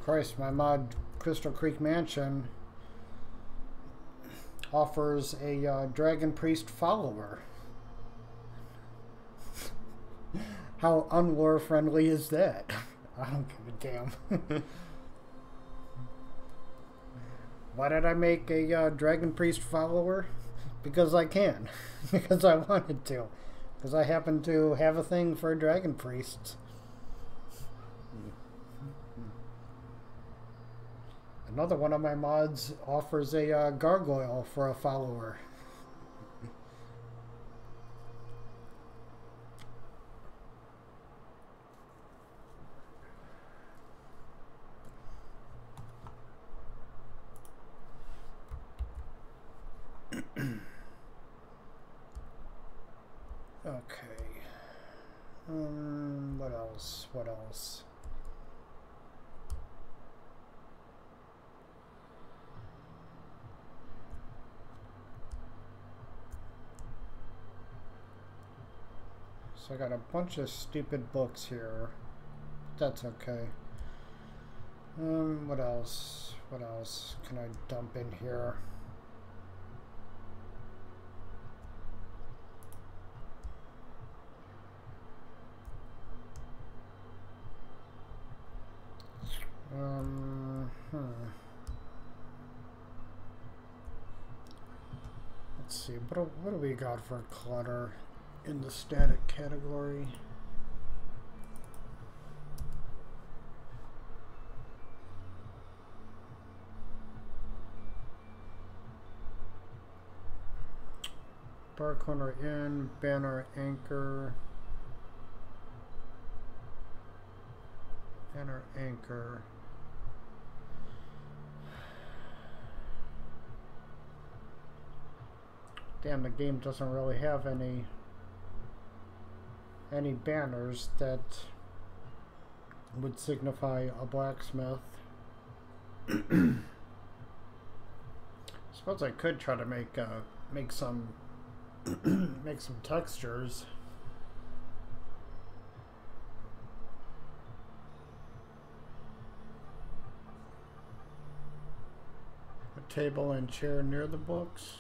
Christ, my mod Crystal Creek Mansion offers a Dragon Priest follower. How unlore friendly is that? I don't give a damn. Why did I make a Dragon Priest follower? Because I can. Because I wanted to. Because I happen to have a thing for Dragon Priests. Another one of my mods offers a gargoyle for a follower. Okay. What else? What else? So I got a bunch of stupid books here. That's okay. What else? What else can I dump in here? let's see, what do we got for clutter in the static category? Bar corner in, banner anchor. Banner anchor. Damn, the game doesn't really have any banners that would signify a blacksmith. Suppose I could try to make some make some textures. A table and chair near the books.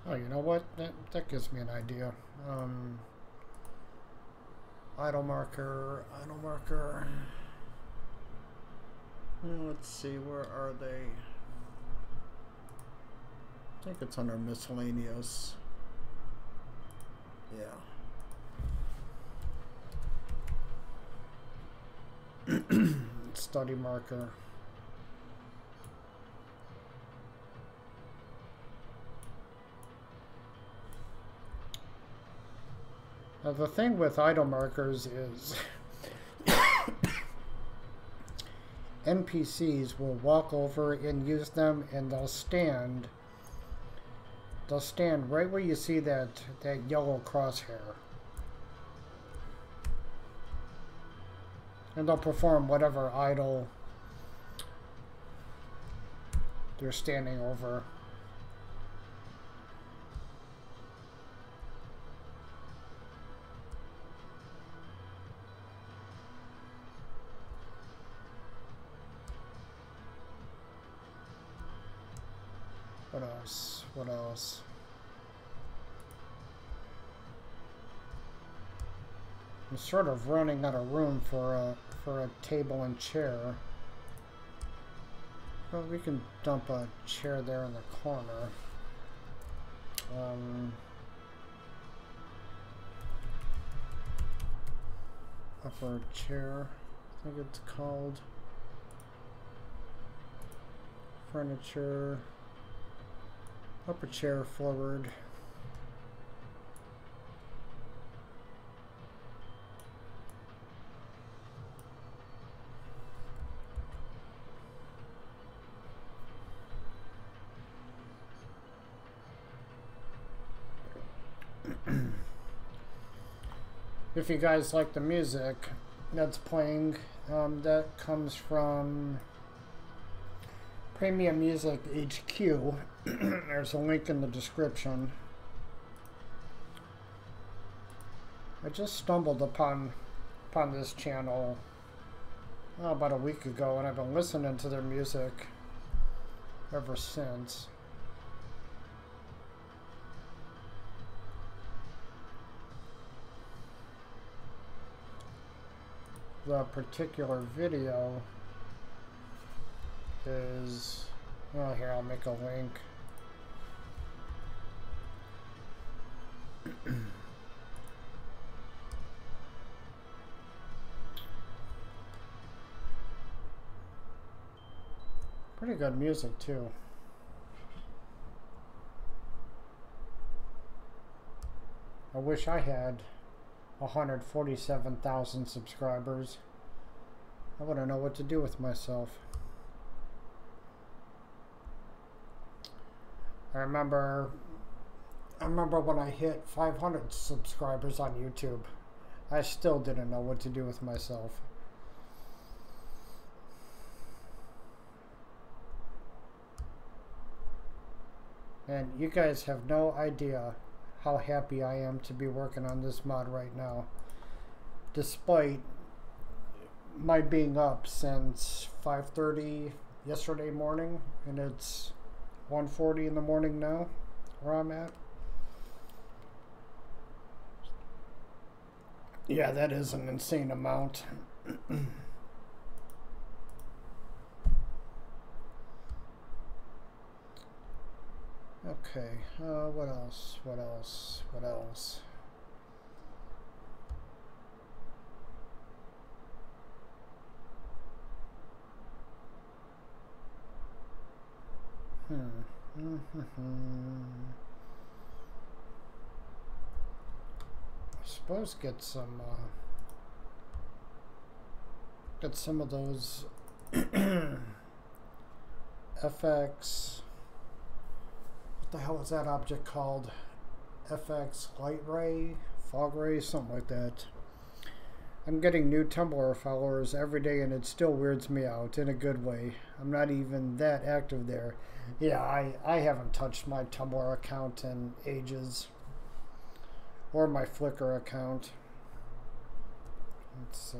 Oh, you know what? That gives me an idea. Idle marker, idle marker. Let's see, where are they? I think it's under miscellaneous. Yeah. Study marker. Now the thing with idle markers is NPCs will walk over and use them, and they'll stand right where you see that yellow crosshair. And they'll perform whatever idle they're standing over. What else? What else? I'm sort of running out of room for a table and chair. Well, we can dump a chair there in the corner. Upper chair, I think it's called. Furniture. Upper chair forward. If you guys like the music that's playing, that comes from Premium Music HQ. There's a link in the description. I just stumbled upon this channel about a week ago, and I've been listening to their music ever since. The particular video is, oh, here, I'll make a link. Pretty good music too. I wish I had 147,000 subscribers. I wouldn't know what to do with myself. I remember when I hit 500 subscribers on YouTube. I still didn't know what to do with myself. And you guys have no idea how happy I am to be working on this mod right now. Despite my being up since 5:30 yesterday morning, and it's 1:40 in the morning now, where I'm at. Yeah, that is an insane amount. Okay, what else? What else? What else? I suppose get some of those FX. What the hell is that object called? FX light ray, fog ray, something like that. I'm getting new Tumblr followers every day and it still weirds me out in a good way. I'm not even that active there. Yeah, I haven't touched my Tumblr account in ages. Or my Flickr account. Let's see.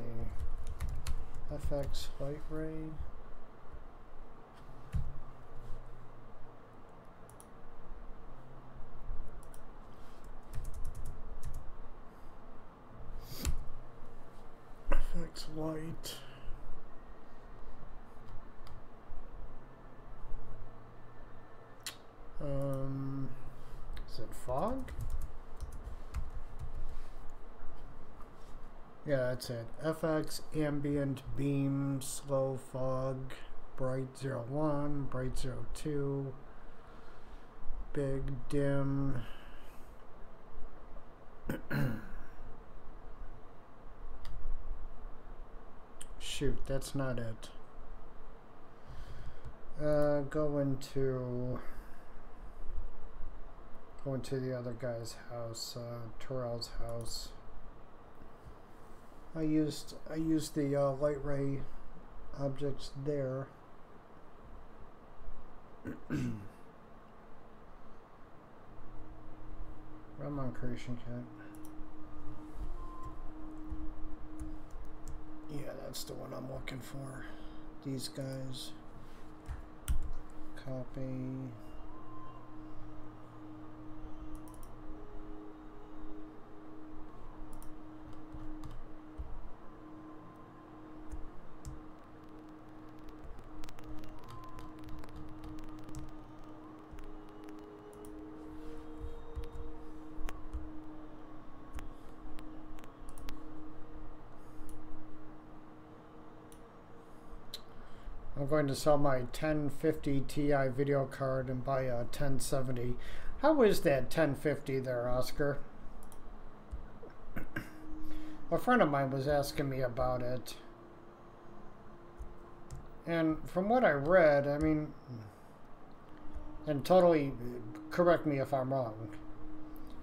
FX light ray. FX light. Is it fog? Yeah, that's it. FX ambient beam slow fog bright 01, bright 02, big dim. Shoot, that's not it. Go into the other guy's house, Terrell's house. I used the light ray objects there. I'm on Creation Kit. Yeah, that's the one I'm looking for. These guys. Copy. I'm going to sell my 1050 Ti video card and buy a 1070. How is that 1050 there, Oscar? A friend of mine was asking me about it. And from what I read, I mean, and totally correct me if I'm wrong,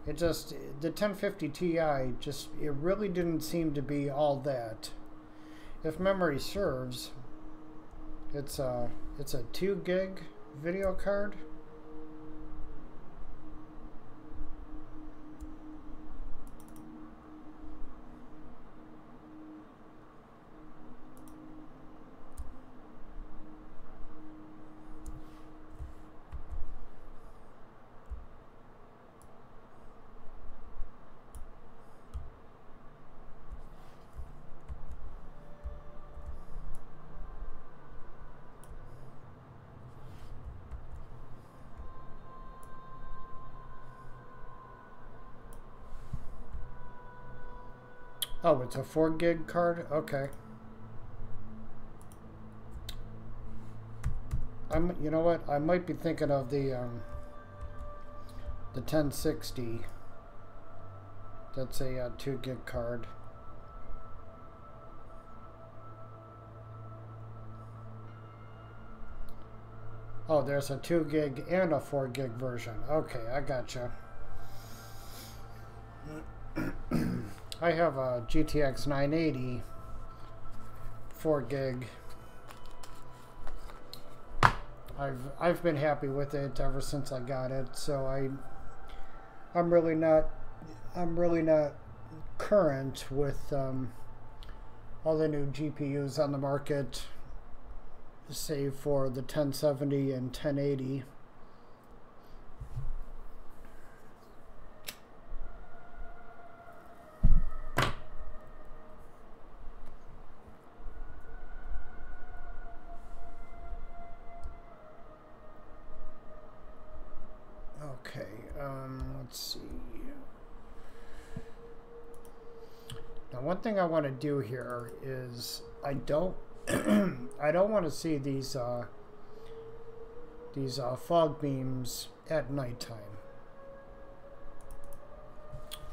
it just, the 1050 Ti just, it really didn't seem to be all that. If memory serves, it's a 2 gig video card. Oh, it's a 4 gig card? Okay. You know what? I might be thinking of the 1060. That's a 2 gig card. Oh, there's a 2 gig and a 4 gig version. Okay, I gotcha. I have a GTX 980 4 gig. I've been happy with it ever since I got it, so I'm really not current with all the new GPUs on the market, save for the 1070 and 1080. Now, one thing I want to do here is I don't I don't want to see these fog beams at nighttime.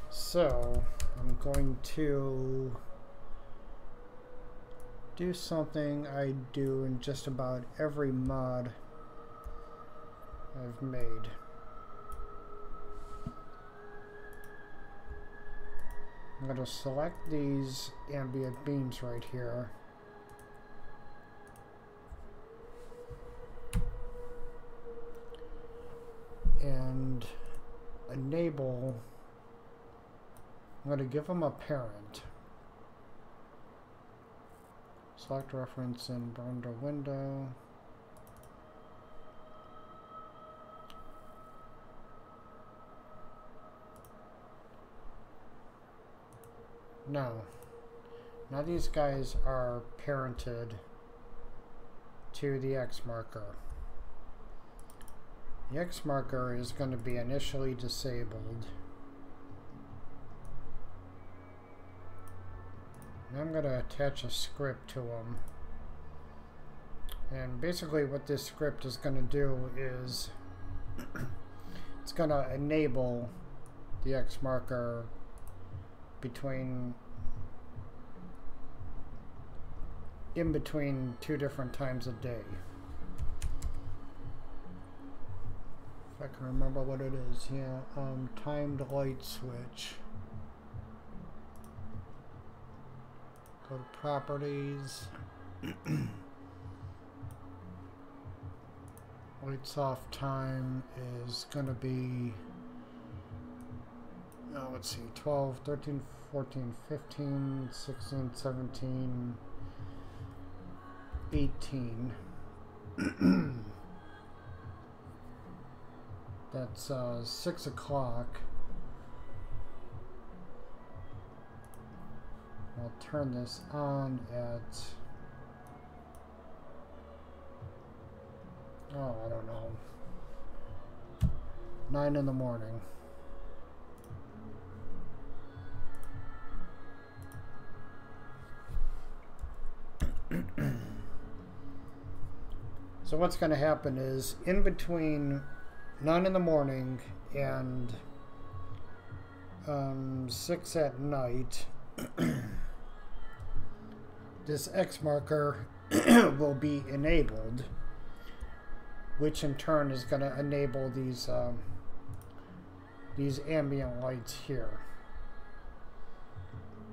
So I'm going to do something I do in just about every mod I've made. I'm going to select these ambient beams right here. And enable, I'm going to give them a parent. Select reference and render window. No. Now these guys are parented to the X marker. The X marker is going to be initially disabled. And I'm going to attach a script to them. And basically what this script is going to do is it's going to enable the X marker in between two different times a day. If I can remember what it is, yeah, timed light switch. Go to properties. Lights off time is going to be, let's see, 12, 13, 14, 15, 16, 17, 18. That's 6 o'clock. I'll turn this on at, I don't know, 9 in the morning. So what's going to happen is in between 9 in the morning and 6 at night, this X marker will be enabled, which in turn is going to enable these ambient lights here.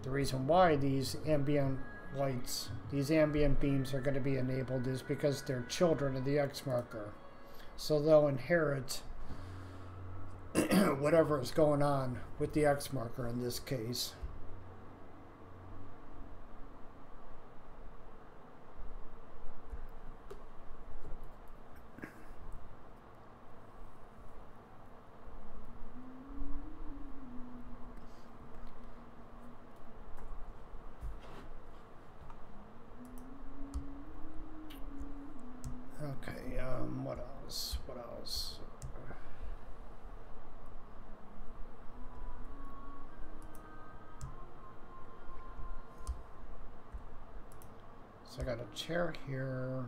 The reason why these ambient lights, these ambient beams are going to be enabled is because they're children of the X marker. So they'll inherit whatever is going on with the X marker in this case. Okay, what else? What else? So I got a chair here.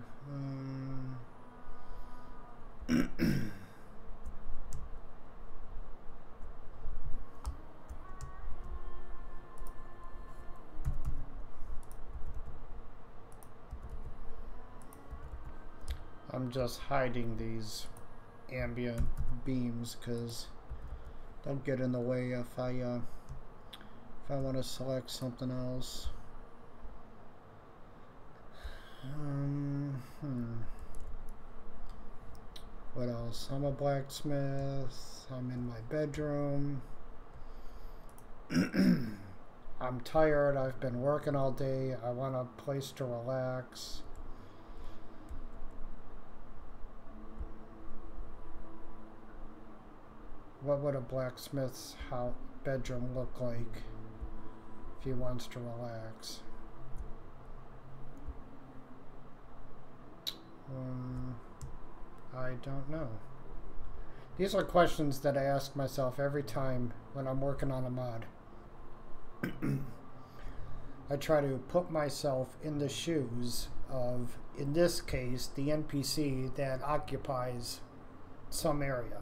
I'm just hiding these ambient beams because they'll get in the way if I want to select something else. What else? I'm a blacksmith. I'm in my bedroom. I'm tired. I've been working all day. I want a place to relax. What would a blacksmith's bedroom look like if he wants to relax? I don't know. These are questions that I ask myself every time when I'm working on a mod. I try to put myself in the shoes of, in this case, the NPC that occupies some area.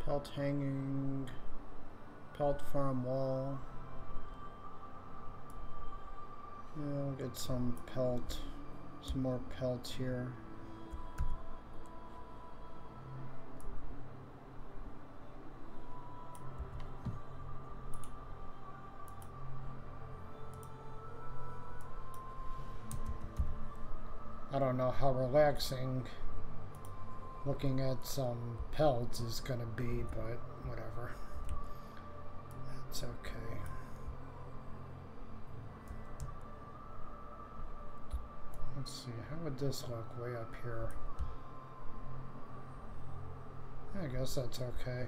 Pelt hanging, pelt farm wall. Yeah, I'll get some pelt, some more pelt here. I don't know how relaxing looking at some pelts is going to be, but whatever. That's okay. Let's see, how would this look way up here? I guess that's okay.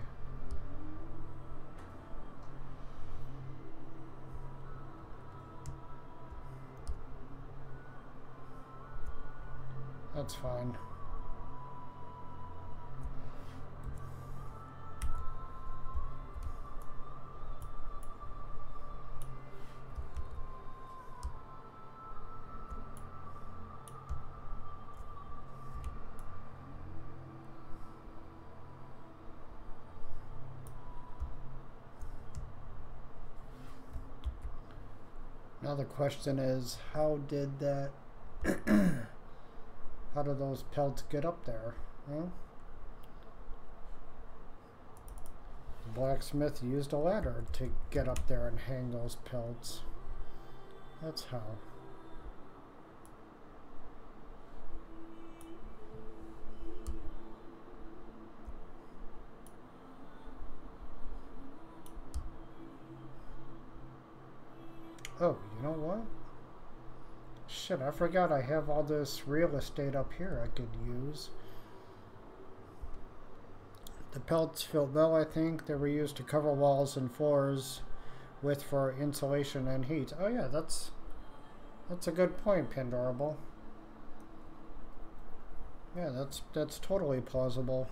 That's fine. Now the question is, how did that, how do those pelts get up there? Well, the blacksmith used a ladder to get up there and hang those pelts. That's how. Oh, you know what? Shit, I forgot I have all this real estate up here I could use. The pelts filled well, I think. They were used to cover walls and floors with for insulation and heat. Oh yeah, that's a good point, Pandorable. Yeah, that's totally plausible.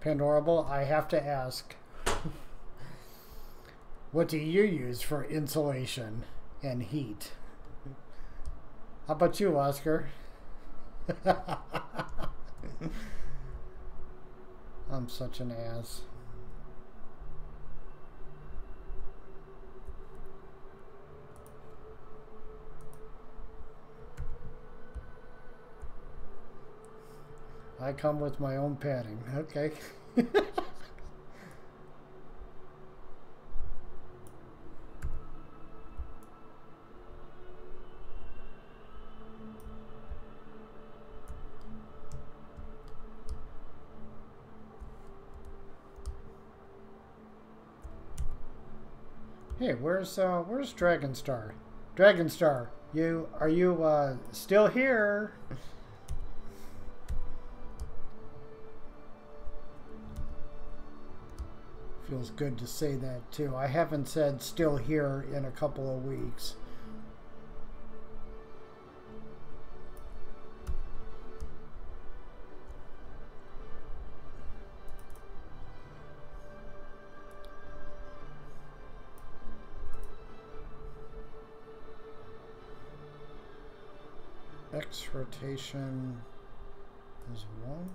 Pandorable, I have to ask, what do you use for insulation and heat? How about you, Oscar? I'm such an ass. I come with my own padding. Okay. Hey, where's Dragonstar? Dragonstar, are you still here? Feels good to say that too. I haven't said still here in a couple of weeks. X rotation is 1.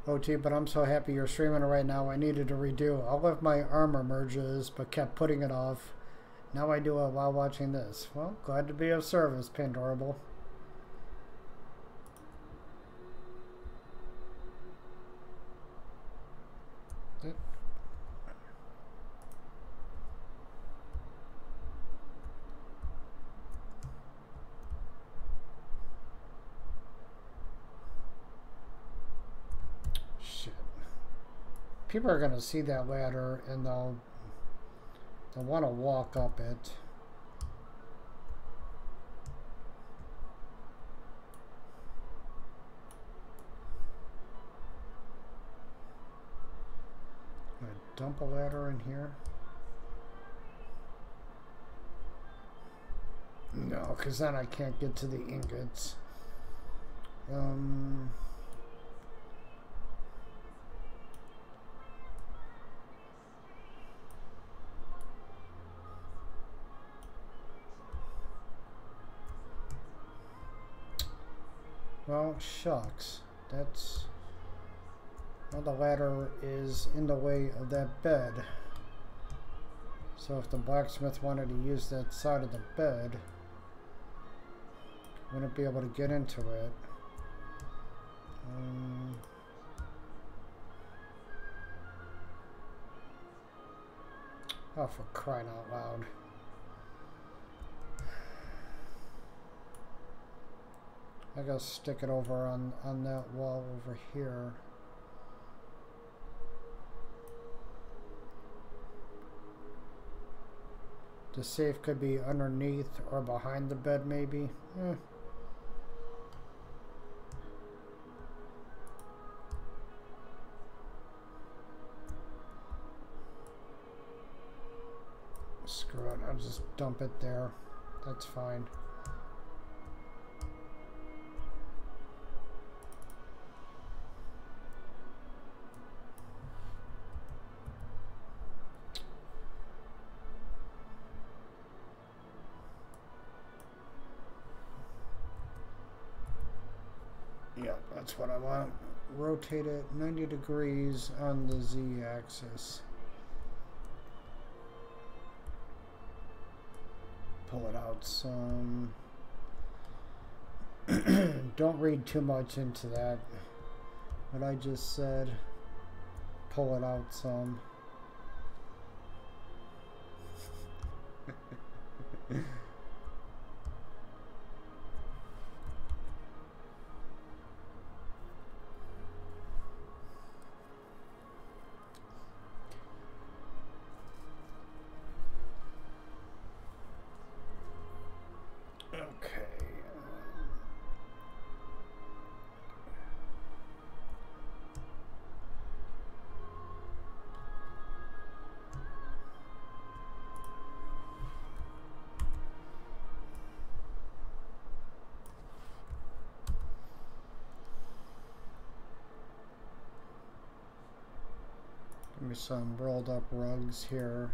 OT, but I'm so happy you're streaming it right now. I needed to redo all of my armor merges, but kept putting it off. Now I do it while watching this. Well, glad to be of service, Pandorable. Shit. people are going to see that ladder and they'll want to walk up it. I'm going to dump a ladder in here. No, because then I can't get to the ingots. Well, shucks. That's... Well, the ladder is in the way of that bed. So if the blacksmith wanted to use that side of the bed, wouldn't be able to get into it. Oh, for crying out loud. I gotta stick it over on that wall over here. The safe could be underneath or behind the bed, maybe. Screw it, I'll just dump it there. That's fine. Yeah, that's what I want. Rotate it 90 degrees on the Z-axis. Pull it out some. Don't read too much into that. What I just said. Pull it out some. Give me some rolled up rugs here.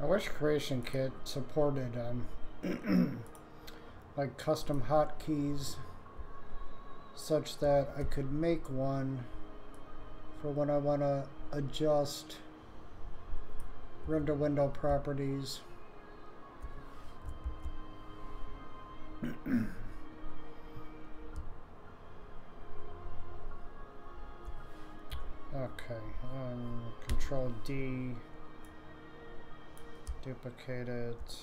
I wish Creation Kit supported like custom hotkeys such that I could make one for when I want to adjust render window properties. Okay, Control D, duplicate it.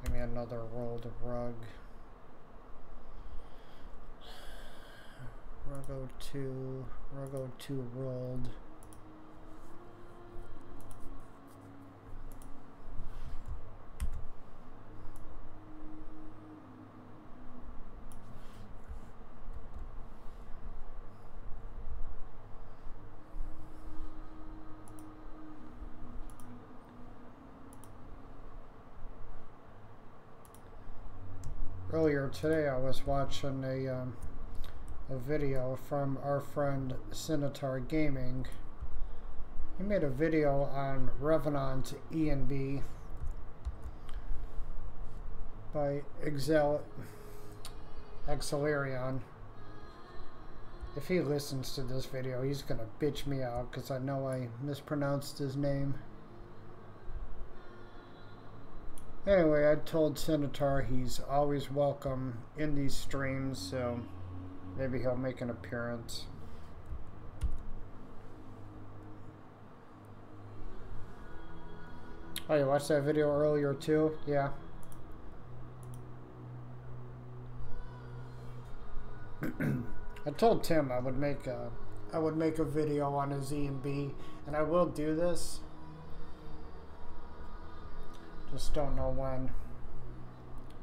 Give me another rolled rug. Rug 02 rolled. Earlier today I was watching a video from our friend Sinitar Gaming. He made a video on Revenant E&B by Exilarion. If he listens to this video, he's gonna bitch me out because I know I mispronounced his name. Anyway, I told Senator he's always welcome in these streams, so maybe he'll make an appearance. Oh, you watched that video earlier too? Yeah. I told Tim I would make a video on his E&B, and I will do this. Just don't know when.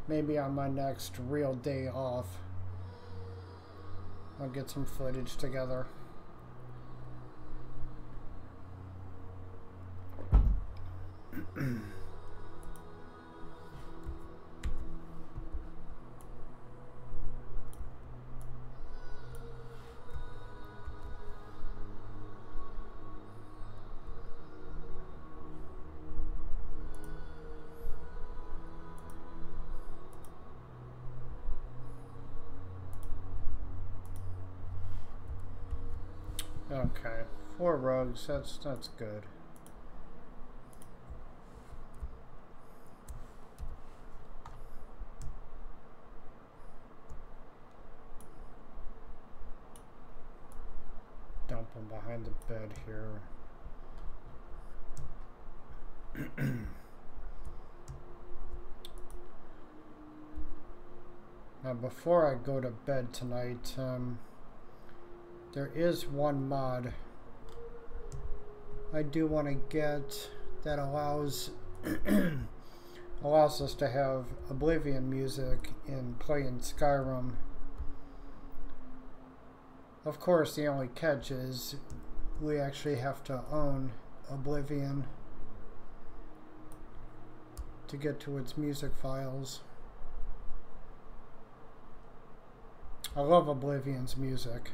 Maybe on my next real day off. I'll get some footage together. Okay, 4 rugs, that's good. Dump them behind the bed here. Now before I go to bed tonight, there is one mod I do want to get that allows us to have Oblivion music and play in Skyrim. Of course, the only catch is we actually have to own Oblivion to get to its music files. I love Oblivion's music.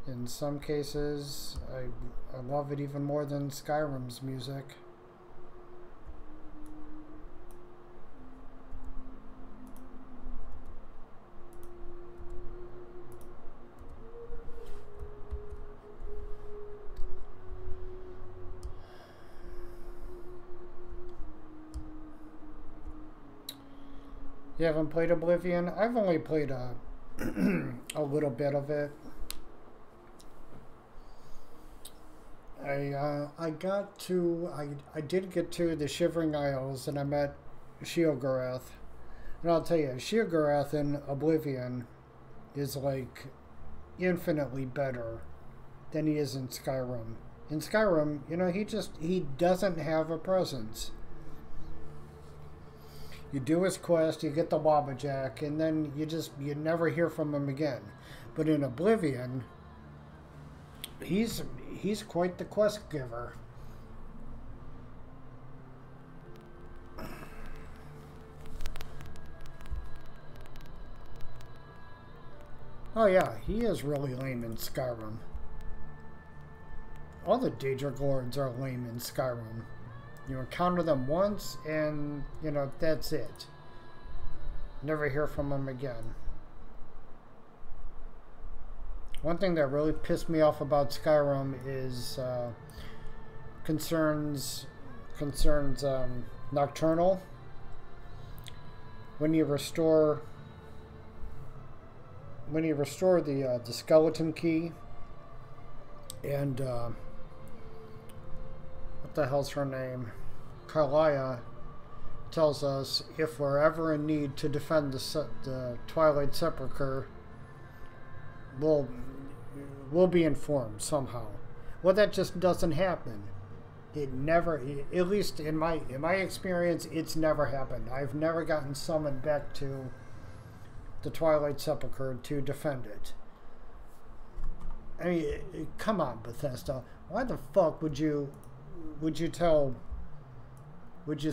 In some cases, I love it even more than Skyrim's music. You haven't played Oblivion? I've only played a little bit of it. I did get to the Shivering Isles and I met Sheogorath. And I'll tell you, Sheogorath in Oblivion is like infinitely better than he is in Skyrim. In Skyrim, you know, he doesn't have a presence. You do his quest, you get the Wabbajack, and then you never hear from him again. But in Oblivion, he's quite the quest giver. Oh yeah, he is really lame in Skyrim. All the Daedric Lords are lame in Skyrim. You encounter them once and, you know, that's it. Never hear from them again. One thing that really pissed me off about Skyrim is concerns Nocturnal. When you restore the skeleton key and what the hell's her name? Carlia tells us if we're ever in need to defend the Twilight Sepulchre, we'll be informed somehow. Well, that just doesn't happen. It never, at least in my experience, it's never happened. I've never gotten summoned back to the Twilight Sepulchre to defend it. I mean, come on, Bethesda. Why the fuck would you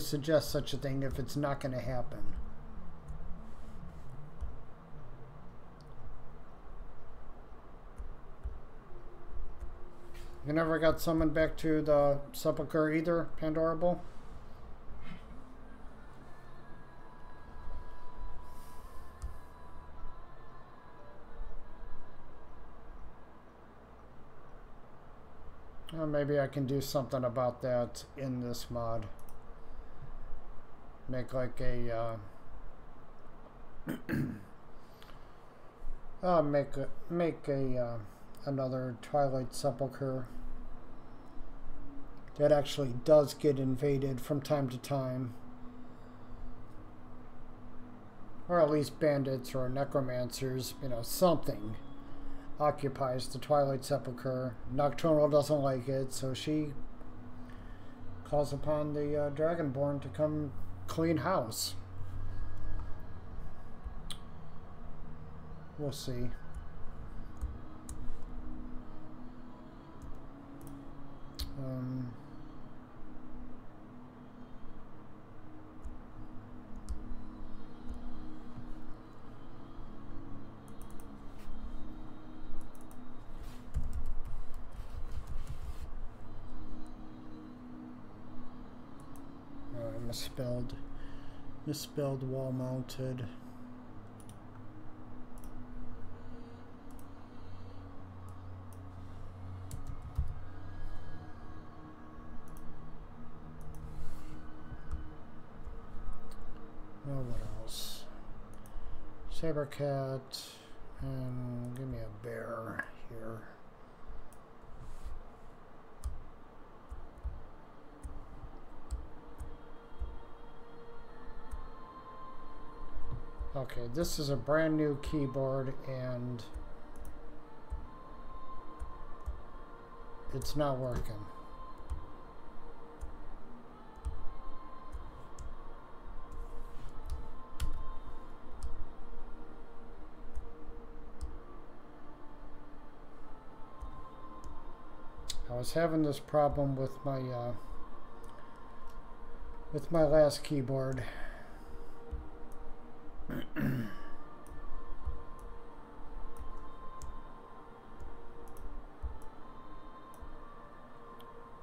suggest such a thing if it's not going to happen? You never got summoned back to the Sepulchre either, Pandorable? Maybe I can do something about that in this mod. Make like a make a another Twilight Sepulchre that actually does get invaded from time to time, or at least bandits or necromancers, you know, something occupies the Twilight Sepulchre. Nocturnal doesn't like it, so she calls upon the Dragonborn to come clean house. We'll see. Misspelled wall mounted. Oh, what else? Sabercat, and give me a bear here. Okay, this is a brand new keyboard and it's not working. I was having this problem with my last keyboard.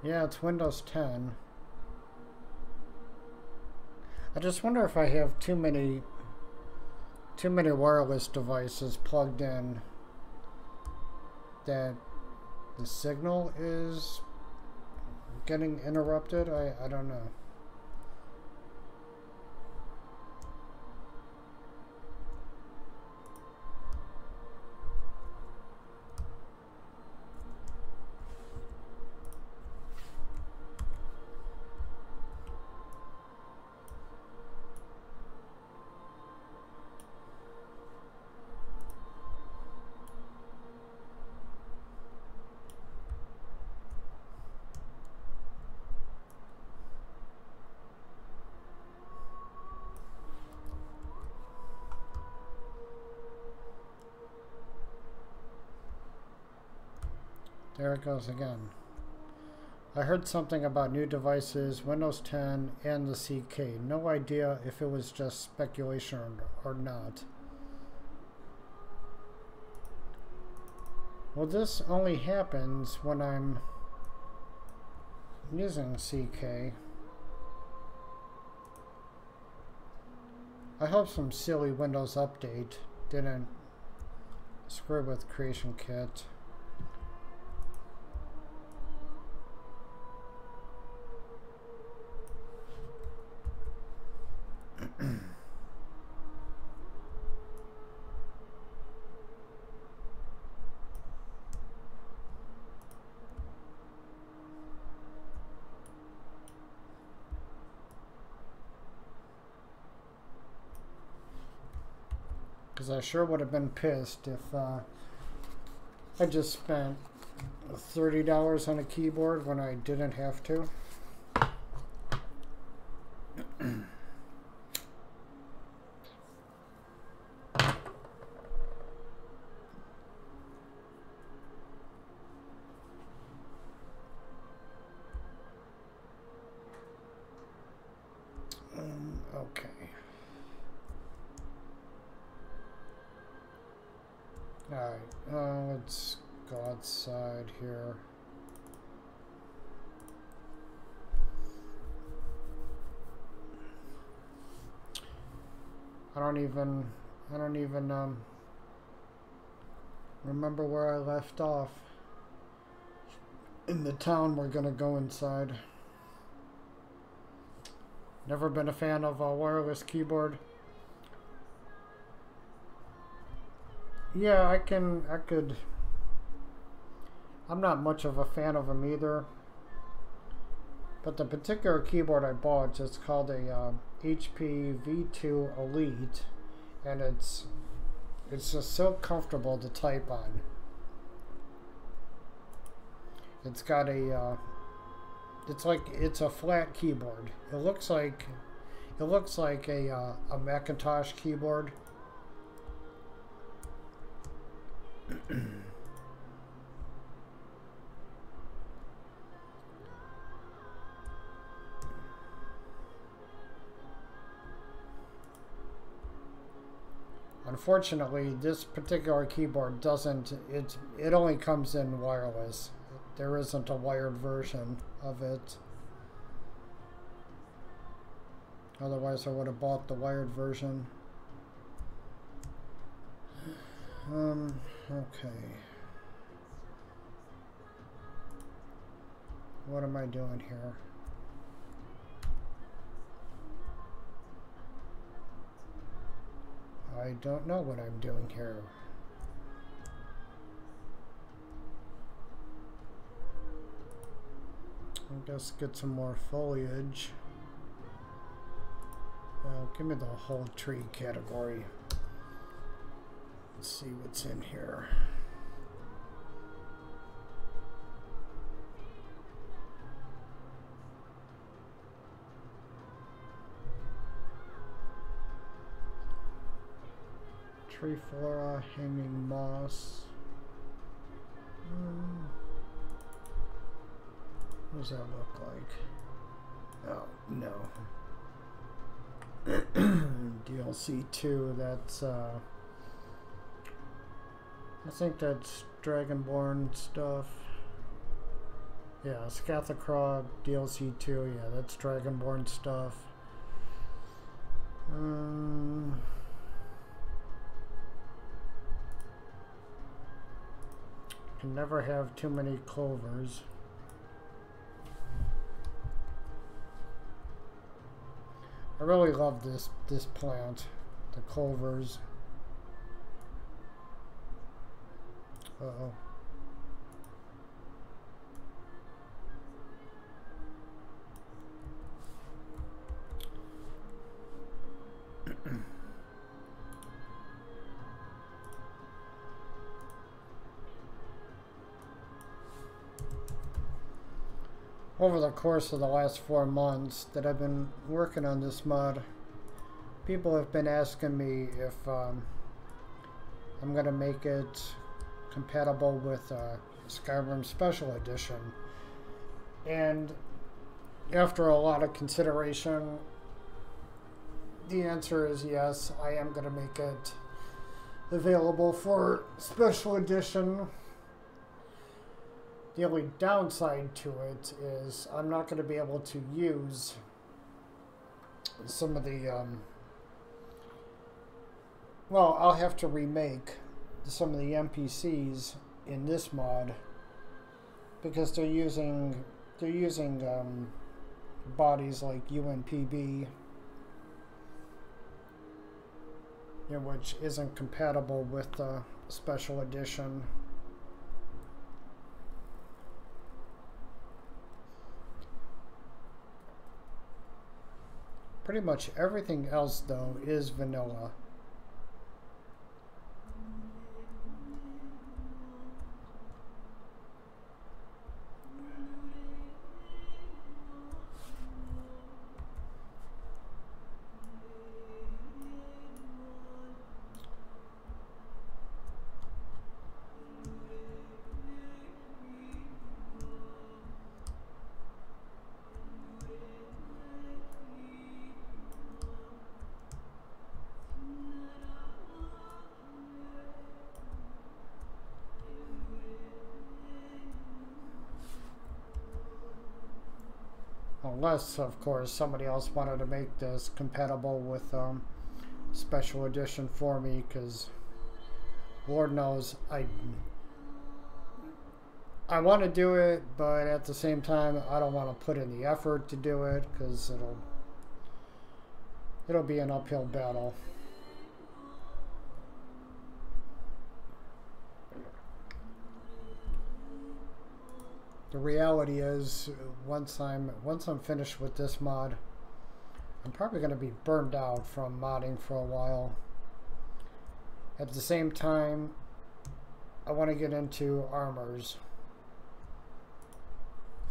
Yeah, it's Windows 10. I just wonder if I have too many wireless devices plugged in that the signal is getting interrupted. I don't know. There it goes again. I heard something about new devices, Windows 10 and the CK. No idea if it was just speculation or not. Well, this only happens when I'm using CK. I hope some silly Windows update didn't screw with Creation Kit. Because I sure would have been pissed if I just spent $30 on a keyboard when I didn't have to. Okay. Alright, let's go outside here. I don't even remember where I left off. in the town we're gonna go inside. Never been a fan of a wireless keyboard. Yeah, I could. I'm not much of a fan of them either. But the particular keyboard I bought is called a HP V2 Elite, and it's just so comfortable to type on. It's got a it's a flat keyboard. It looks like a Macintosh keyboard. Unfortunately, this particular keyboard doesn't. It only comes in wireless. There isn't a wired version of it. Otherwise, I would have bought the wired version. Okay. What am I doing here? I don't know what I'm doing here. I guess get some more foliage. Give me the whole tree category. Let's see what's in here. Tree flora, hanging moss. What does that look like? Oh, no. DLC 2, that's, I think that's Dragonborn stuff. Yeah, Scathacraw, DLC 2, yeah, that's Dragonborn stuff. Can never have too many clovers. I really love this plant, the clovers. Uh-oh. Over the course of the last 4 months that I've been working on this mod, people have been asking me if I'm going to make it compatible with Skyrim Special Edition. And after a lot of consideration, the answer is yes, I am going to make it available for Special Edition. The only downside to it is I'm not going to be able to use some of the, well, I'll have to remake some of the NPCs in this mod because they're using bodies like UNPB, which isn't compatible with the Special Edition. Pretty much everything else, though, is vanilla. Unless, of course, somebody else wanted to make this compatible with Special Edition for me, because Lord knows I want to do it, but at the same time, I don't want to put in the effort to do it because it'll be an uphill battle. The reality is, once I'm finished with this mod, I'm probably going to be burned out from modding for a while. At the same time, I want to get into armors.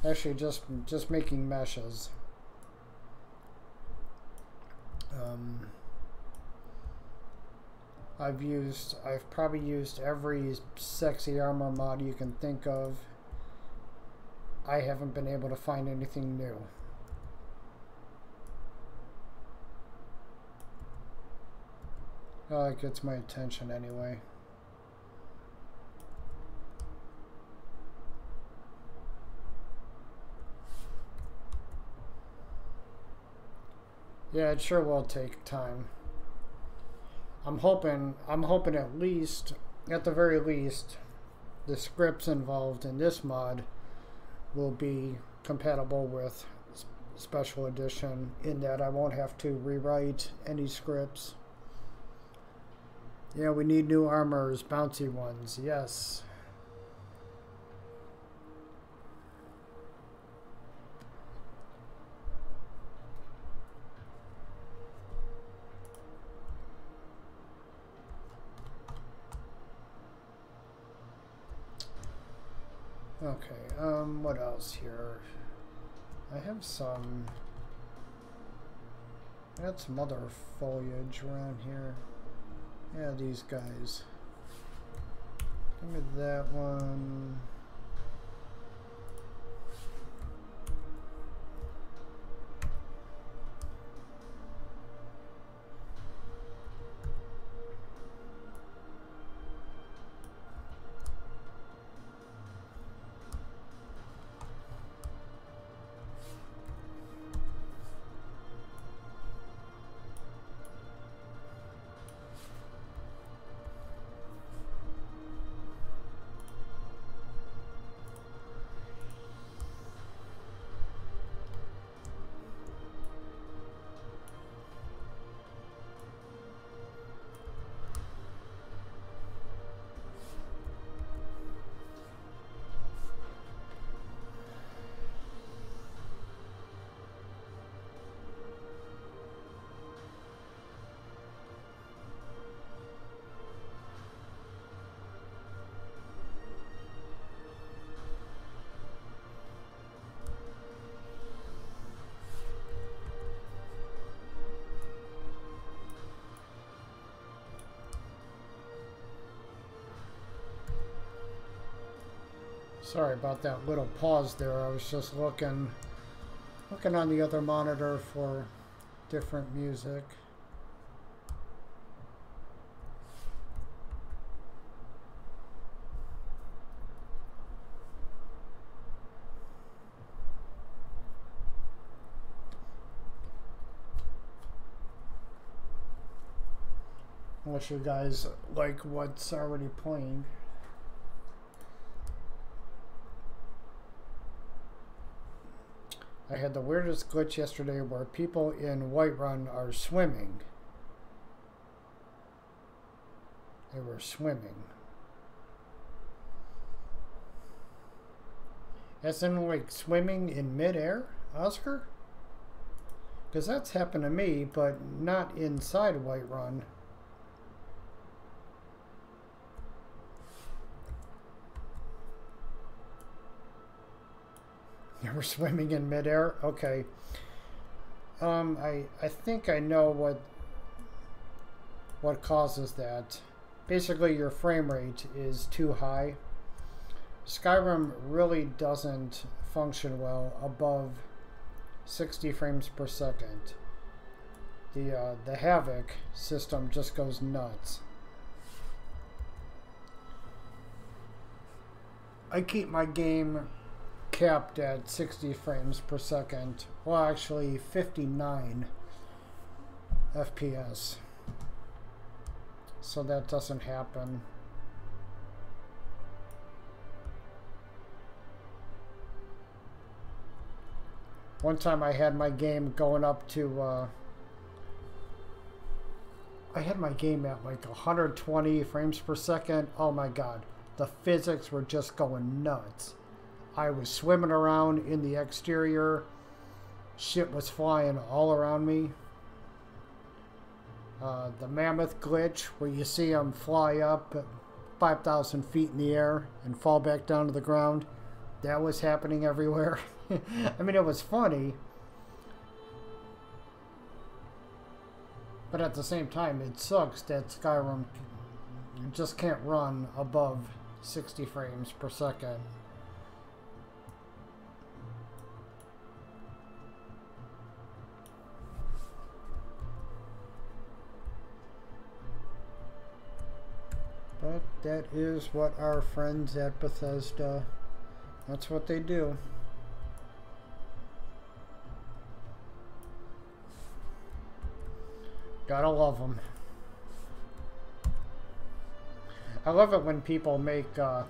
Actually, just making meshes. I've probably used every sexy armor mod you can think of. I haven't been able to find anything new. It gets my attention anyway. Yeah, it sure will take time. I'm hoping at least, at the very least, the scripts involved in this mod will be compatible with Special Edition, in that I won't have to rewrite any scripts. Yeah, we need new armors, bouncy ones, yes. Okay, what else here? I had some other foliage around here. Yeah, these guys. Give me that one. Sorry about that little pause there. I was just looking on the other monitor for different music. Unless you guys like what's already playing. I had the weirdest glitch yesterday where people in Whiterun are swimming. They were swimming. As in, like, swimming in midair, Oscar? Because that's happened to me, but not inside Whiterun. You were swimming in midair? Okay. I think I know what causes that. Basically, your frame rate is too high. Skyrim really doesn't function well above 60 frames per second. The Havoc system just goes nuts. I keep my game capped at 60 frames per second. Well, actually 59 FPS. So that doesn't happen. One time I had my game going up to, I had my game at like 120 frames per second. Oh my God. The physics were just going nuts. I was swimming around in the exterior. Shit was flying all around me. The mammoth glitch where you see them fly up at 5,000 feet in the air and fall back down to the ground. That was happening everywhere. I mean, it was funny. But at the same time, it sucks that Skyrim just can't run above 60 frames per second. But that is what our friends at Bethesda, that's what they do. Gotta love them. I love it when people make, they'll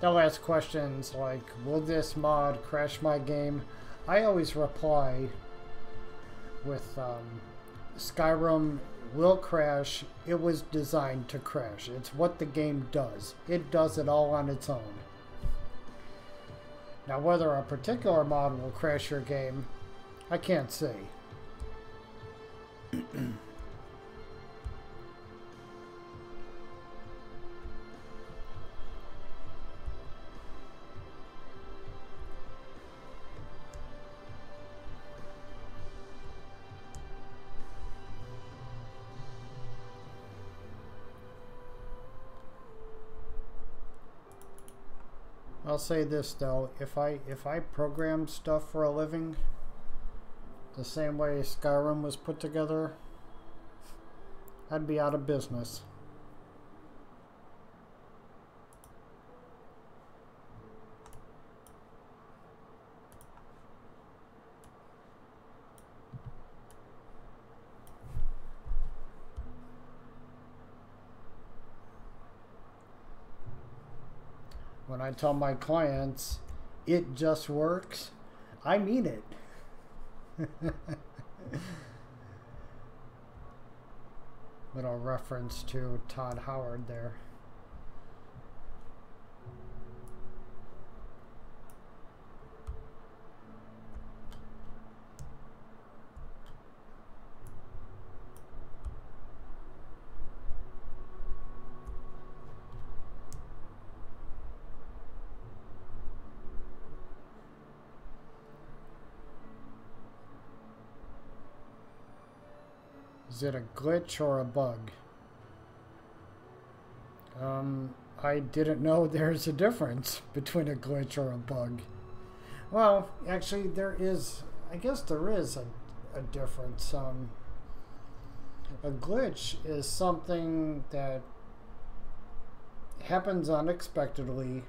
ask questions like, will this mod crash my game? I always reply with, Skyrim will crash. It was designed to crash. It's what the game does. It does it all on its own. Now, whether a particular mod will crash your game, I can't say. I'll say this though, if I program stuff for a living the same way Skyrim was put together, I'd be out of business. When I tell my clients, it just works, I mean it. Little reference to Todd Howard there. Is it a glitch or a bug? I didn't know there's a difference between a glitch or a bug. Well, actually there is, I guess there is a difference. A glitch is something that happens unexpectedly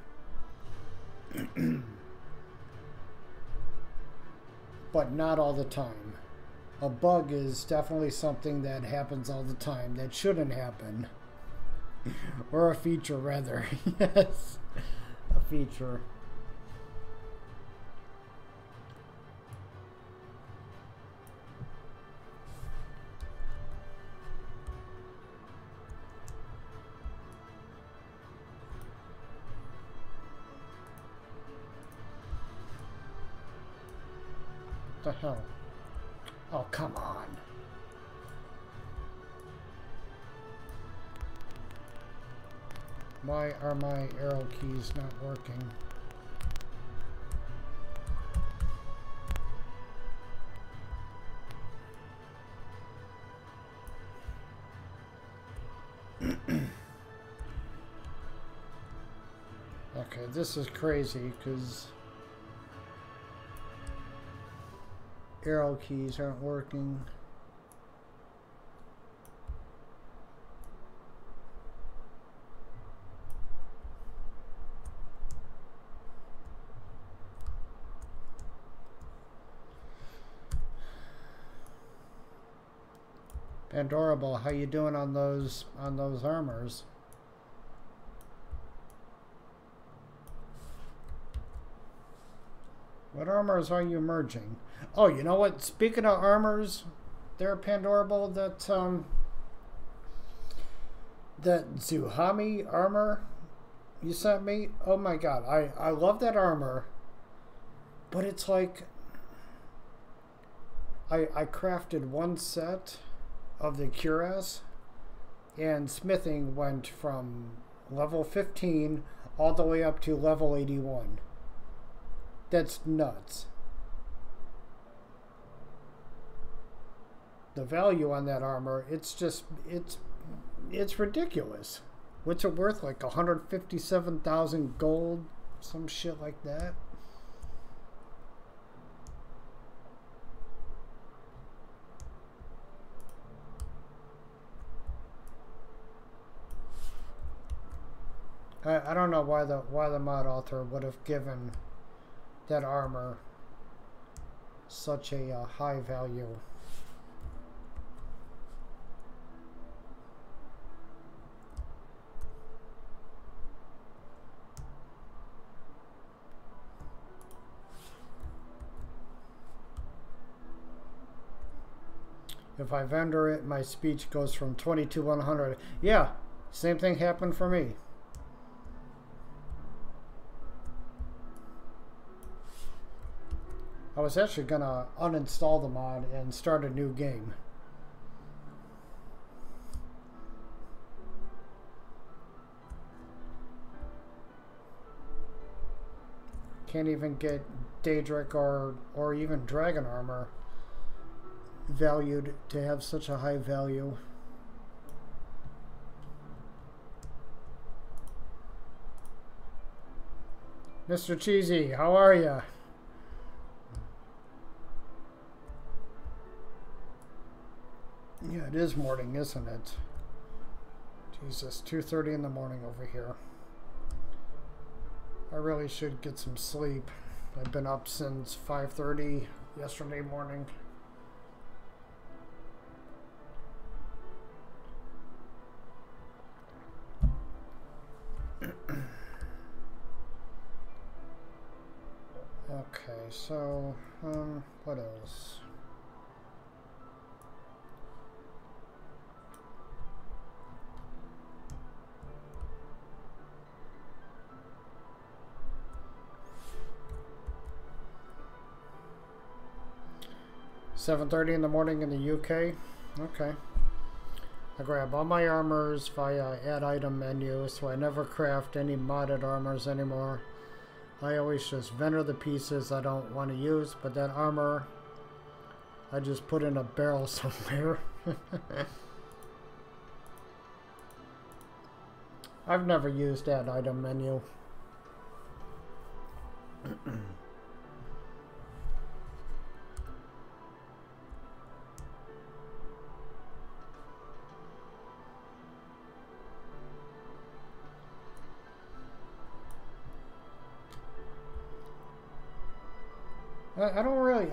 but not all the time. A bug is definitely something that happens all the time that shouldn't happen. Or a feature, rather. Yes, a feature. What the hell? Oh, come on. Why are my arrow keys not working? Okay, this is crazy because arrow keys aren't working. Pandorable, how you doing on those armors? What armors are you merging? Oh, you know what? Speaking of armors, there, Pandorable, that Zuhami armor you sent me. Oh my god, I love that armor, but it's like I crafted one set of the cuirass, and smithing went from level 15 all the way up to level 81. That's nuts. The value on that armor, it's ridiculous. What's it worth? Like 157,000 gold, some shit like that. I don't know why the mod author would have given that armor such a high value. If I vendor it, my speech goes from 20 to 100. Yeah, same thing happened for me. I was actually gonna uninstall the mod and start a new game. Can't even get Daedric or even Dragon Armor valued to have such a high value. Mr. Cheesy, how are ya? Yeah, it is morning, isn't it? Jesus, 2:30 in the morning over here. I really should get some sleep. I've been up since 5:30 yesterday morning. Okay, so, what else? $7:30 in the morning in the UK. Okay. I grab all my armors via add item menu, so I never craft any modded armors anymore. I always just vendor the pieces I don't want to use, but that armor I just put in a barrel somewhere. I've never used add item menu.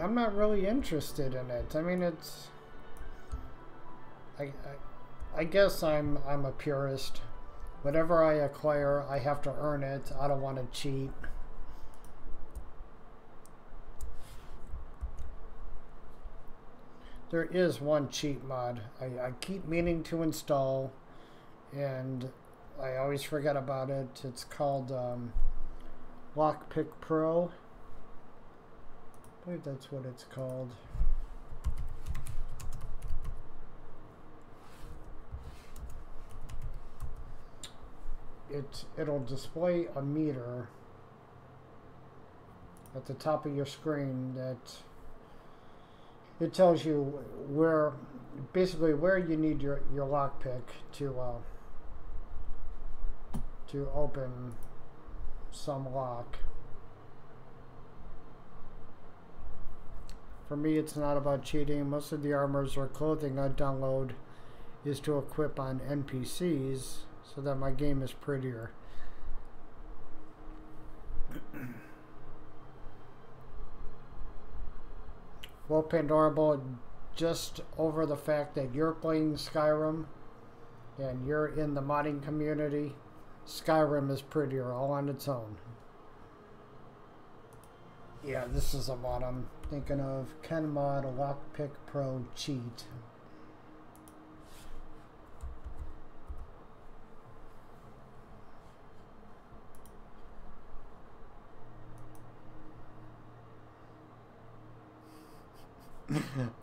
I'm not really interested in it. I mean, I guess I'm a purist. Whatever I acquire, I have to earn it. I don't want to cheat. There is one cheat mod I keep meaning to install, and I always forget about it. It's called Lockpick Pro. I believe that's what it's called. It'll display a meter at the top of your screen that it tells you where, basically where you need your lockpick to open some lock. For me, it's not about cheating. Most of the armors or clothing I download is to equip on NPCs so that my game is prettier. Well, Pandorable, just over the fact that you're playing Skyrim and you're in the modding community, Skyrim is prettier all on its own. Yeah, this is the one I'm thinking of. KenMod Lockpick Pro Cheat.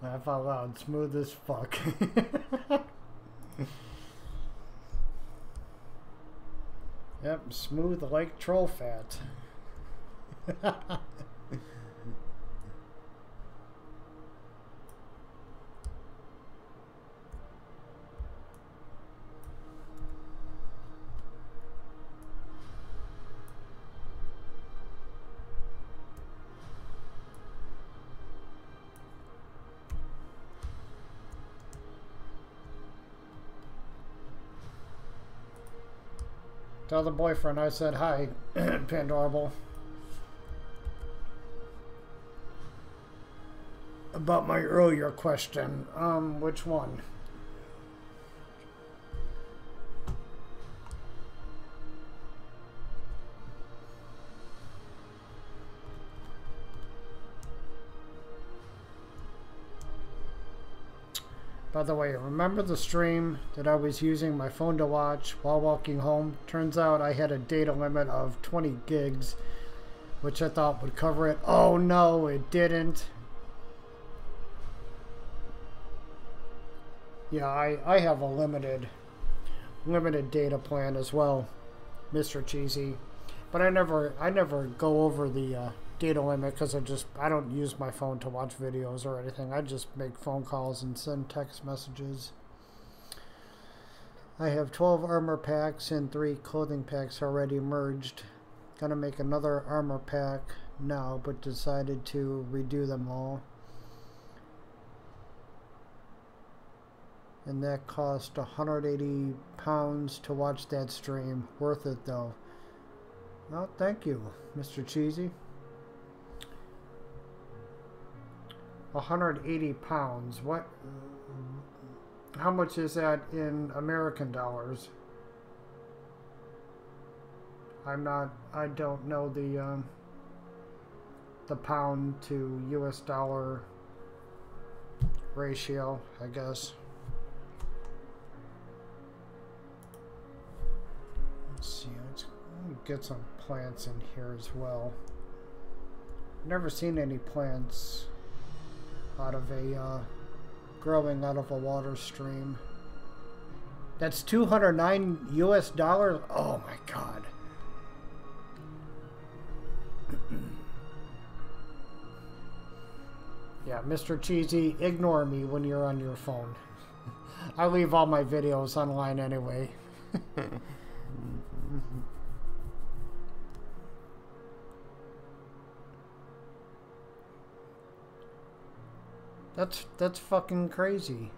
Laugh out loud, smooth as fuck. Yep, smooth like troll fat. Tell the boyfriend I said hi, Pandorable. About my earlier question, which one? By the way, remember the stream that I was using my phone to watch while walking home? Turns out I had a data limit of 20 gigs, which I thought would cover it. Oh no, it didn't. Yeah, I have a limited data plan as well, Mr. Cheesy. But I never go over the data limit because I don't use my phone to watch videos or anything. I just make phone calls and send text messages. I have 12 armor packs and 3 clothing packs already merged. Gonna make another armor pack now, but decided to redo them all. And that cost 180 pounds to watch that stream. Worth it though. Well, thank you, Mr. Cheesy. 180 pounds. What? How much is that in American dollars? I don't know the pound to US dollar ratio, I guess. Let's see, let's get some plants in here as well. Never seen any plants out of a growing out of a water stream. That's 209 US dollars. Oh my god. Yeah, Mr. Cheesy, ignore me when you're on your phone. I leave all my videos online anyway. That's fucking crazy.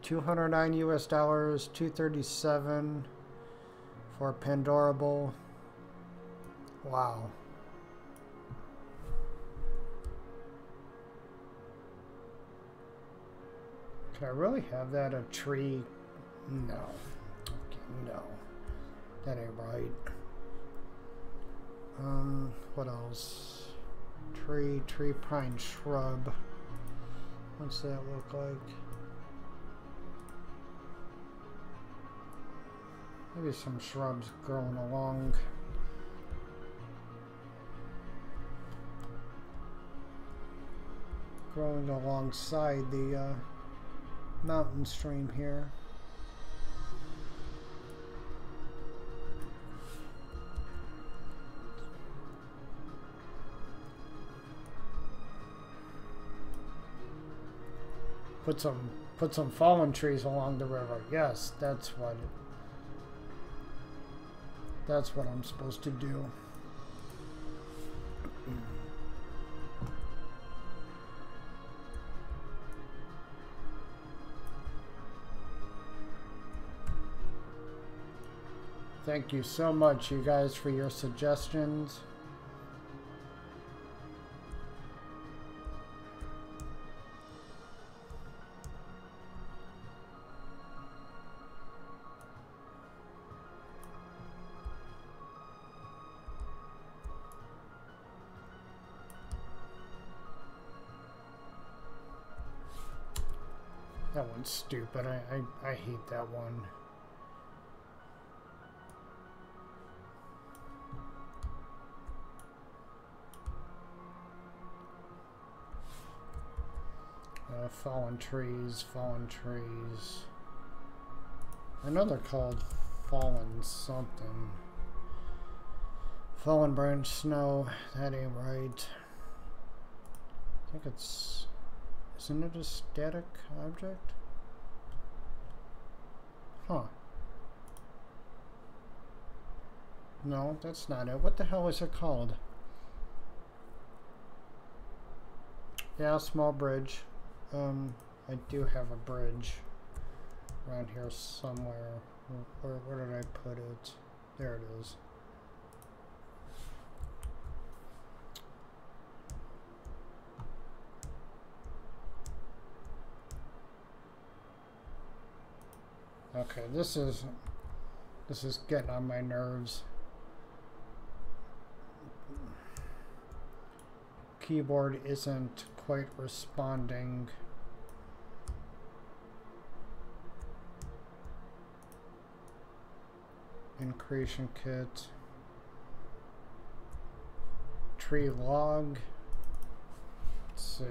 209 US dollars, 237 for Pandorable. Wow. Could I really have that a tree? No. Okay, no. That ain't right. What else? Tree pine shrub. What's that look like? Maybe some shrubs growing along. Growing alongside the mountain stream here. Put some fallen trees along the river. Yes, that's what I'm supposed to do. Thank you so much, you guys, for your suggestions. That one's stupid. I hate that one. Fallen trees, fallen trees. I know they're called fallen something. Fallen branch snow. That ain't right. I think it's... Isn't it a static object? Huh. No, that's not it. What the hell is it called? Yeah, small bridge. I do have a bridge around here somewhere. Where did I put it? There it is. Okay, this is getting on my nerves. Keyboard isn't quite responding. In creation kit. Tree log. Let's see.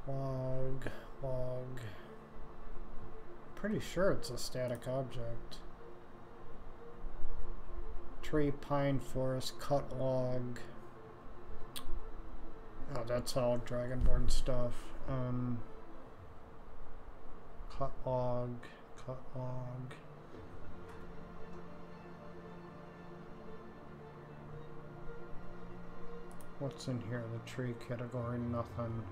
Log. Pretty sure it's a static object. Tree, pine, forest, cut log. Oh, that's all Dragonborn stuff. Cut log. What's in here? The tree category, nothing.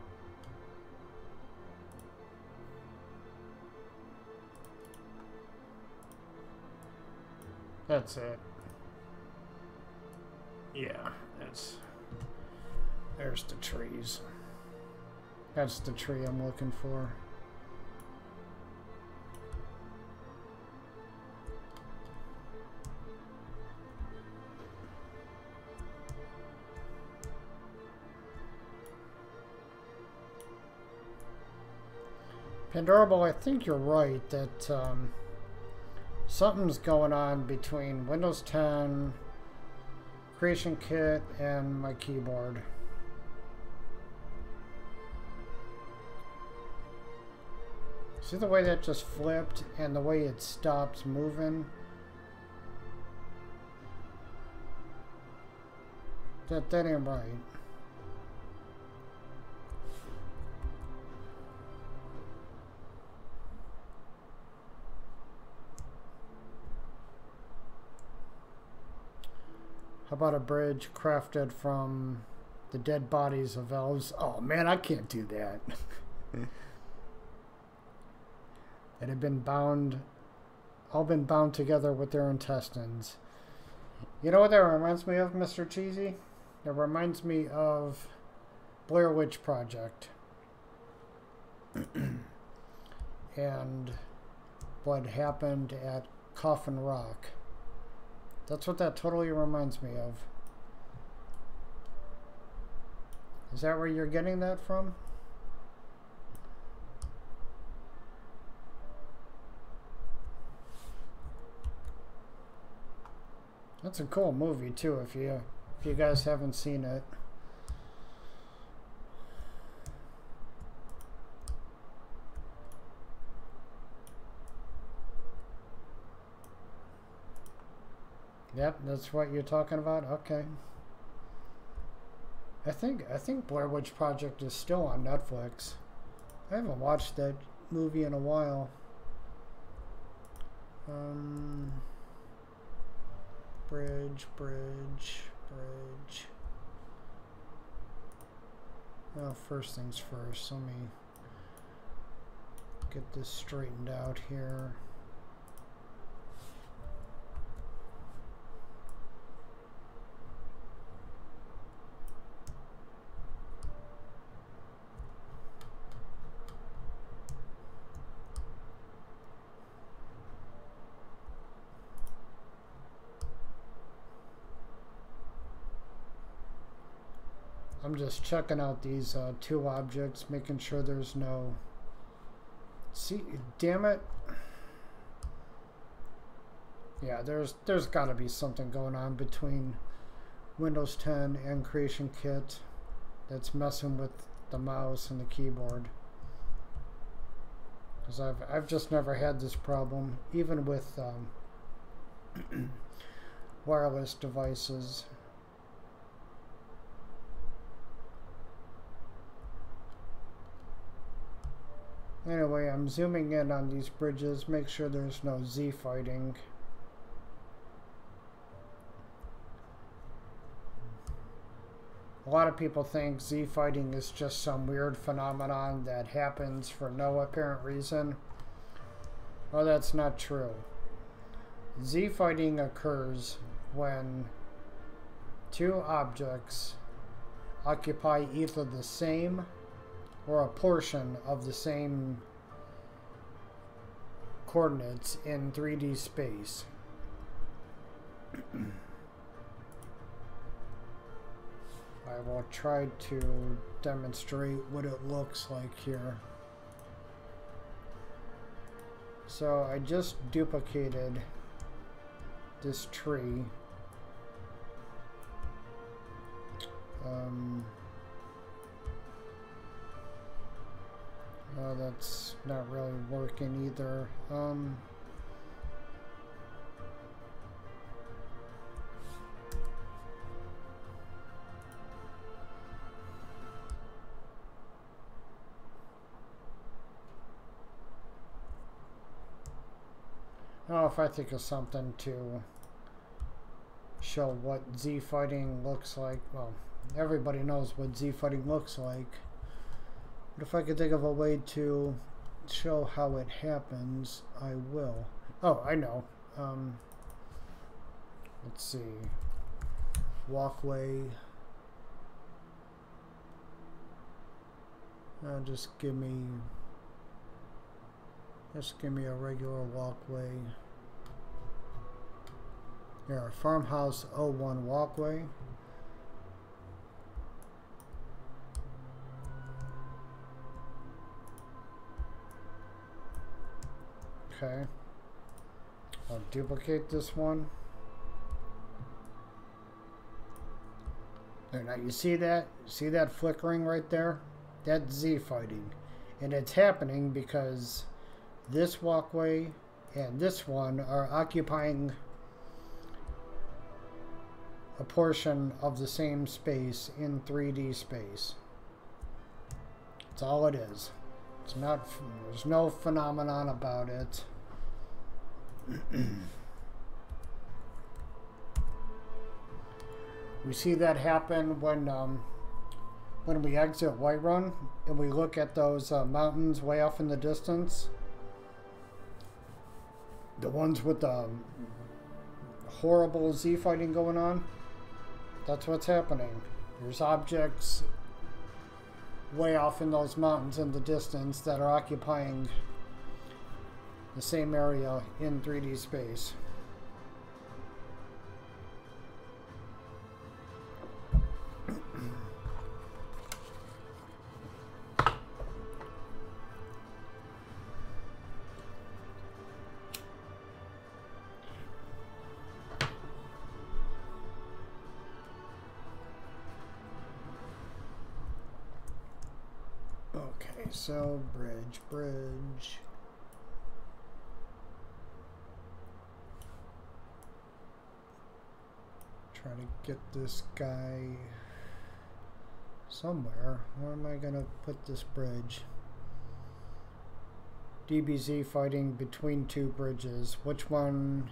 That's it. Yeah, there's the trees. That's the tree I'm looking for. Pandorable, I think you're right that something's going on between Windows 10, Creation Kit, and my keyboard. See the way that just flipped and the way it stopped moving? That ain't right. How about a bridge crafted from the dead bodies of elves? Oh man, I can't do that. That had been bound, all been bound together with their intestines. You know what that reminds me of, Mr. Cheesy? It reminds me of Blair Witch Project. And what happened at Coffin Rock. That's what that totally reminds me of. Is that where you're getting that from? That's a cool movie too if you guys haven't seen it. Yep, that's what you're talking about. Okay. I think Blair Witch Project is still on Netflix. I haven't watched that movie in a while. Bridge. Well, first things first. Let me get this straightened out here. I'm just checking out these two objects, making sure there's no See, damn it. Yeah, there's got to be something going on between Windows 10 and Creation Kit that's messing with the mouse and the keyboard. Because I've just never had this problem, even with wireless devices. Anyway, I'm zooming in on these bridges, make sure there's no Z fighting. A lot of people think Z fighting is just some weird phenomenon that happens for no apparent reason. Well, that's not true. Z fighting occurs when two objects occupy either the same or a portion of the same coordinates in 3D space. I will try to demonstrate what it looks like here. So I just duplicated this tree. Oh, that's not really working either. Oh, if I think of something to show what Z fighting looks like. Well, everybody knows what Z fighting looks like. But if I could think of a way to show how it happens, I will. Oh, I know. Let's see. Walkway. Just give me a regular walkway. Here, Farmhouse 01 walkway. Okay. I'll duplicate this one. There, now you see that? See that flickering right there? That's Z fighting. And it's happening because this walkway and this one are occupying a portion of the same space in 3D space. That's all it is. It's not, there's no phenomenon about it. We see that happen when we exit Whiterun and we look at those mountains way off in the distance. The ones with the horrible Z fighting going on. That's what's happening. There's objects way off in those mountains in the distance that are occupying the same area in 3D space. So, bridge. Try to get this guy somewhere. Where am I gonna put this bridge? DBZ fighting between two bridges. Which one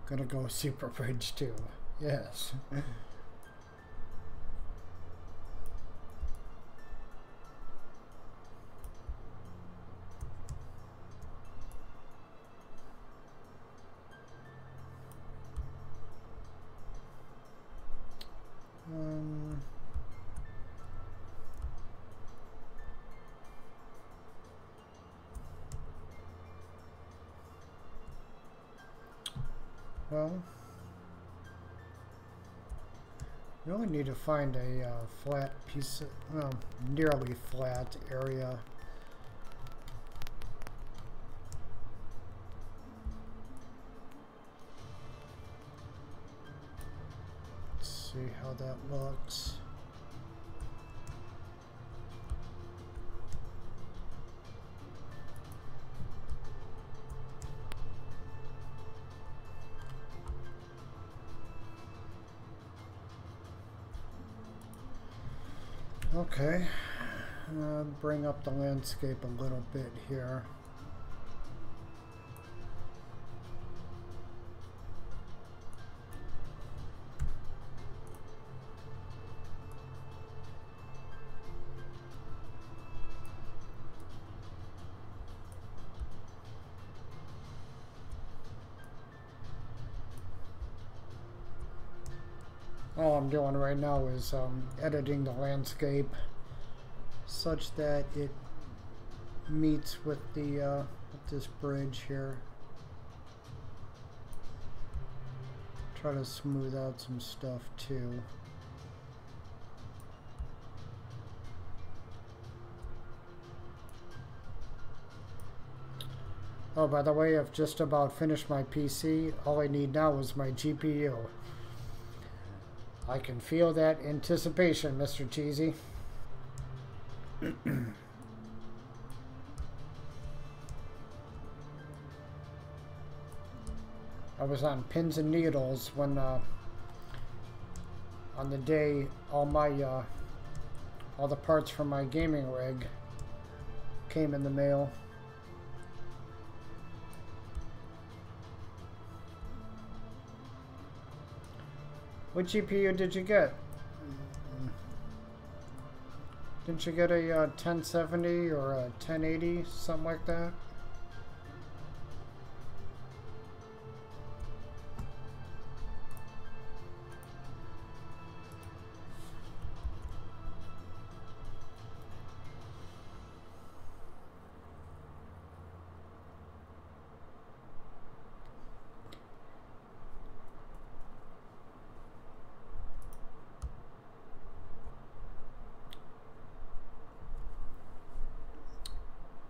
gonna go super bridge to? Yes. Well, we only need to find a flat piece, well, nearly flat area see how that looks. Okay, bring up the landscape a little bit here. All I'm doing right now is editing the landscape such that it meets with the with this bridge here. Try to smooth out some stuff too. Oh, by the way, I've just about finished my PC. All I need now is my GPU. I can feel that anticipation, Mr. Cheesy. I was on pins and needles when on the day all the parts from my gaming rig came in the mail. What GPU did you get? Didn't you get a 1070 or a 1080, something like that?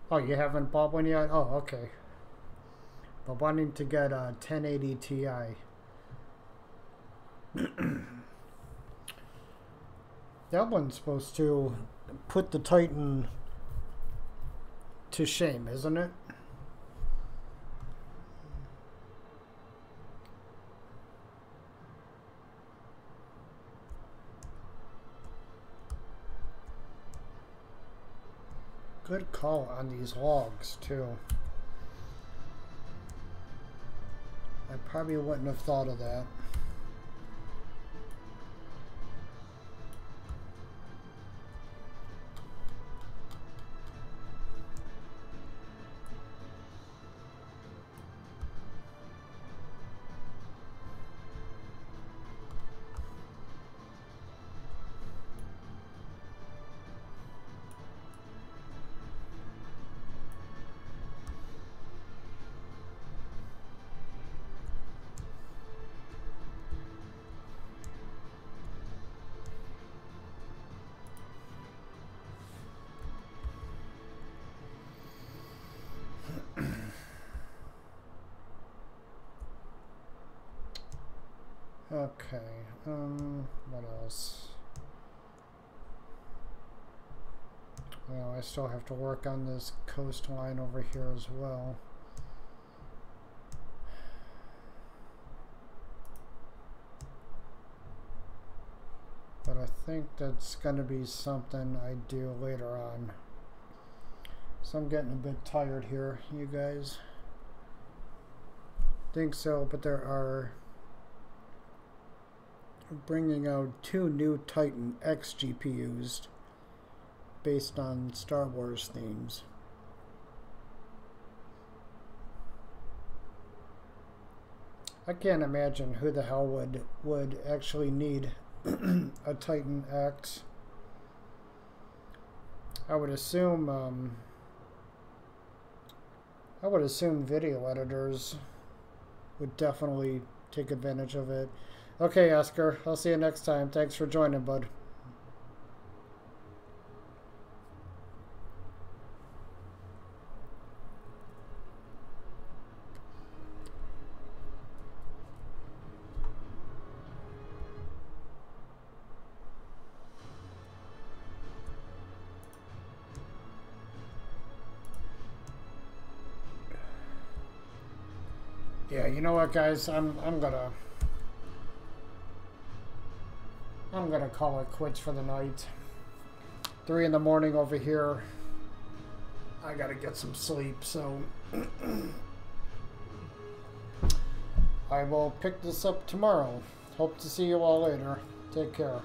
Oh, you haven't bought one yet? Oh, okay. But wanting to get a 1080 Ti. That one's supposed to put the Titan to shame, isn't it? Good call on these logs, too. I probably wouldn't have thought of that. Okay, what else? Well, I still have to work on this coastline over here as well. But I think that's going to be something I do later on. So I'm getting a bit tired here, you guys. Think so, but there are bringing out 2 new Titan X GPUs based on Star Wars themes. I can't imagine who the hell would actually need a Titan X. I would assume video editors would definitely take advantage of it. Okay, Oscar, I'll see you next time. Thanks for joining, bud. Yeah, you know what, guys? I'm gonna call it quits for the night. 3 in the morning over here. I gotta get some sleep, so I will pick this up tomorrow. Hope to see you all later. Take care.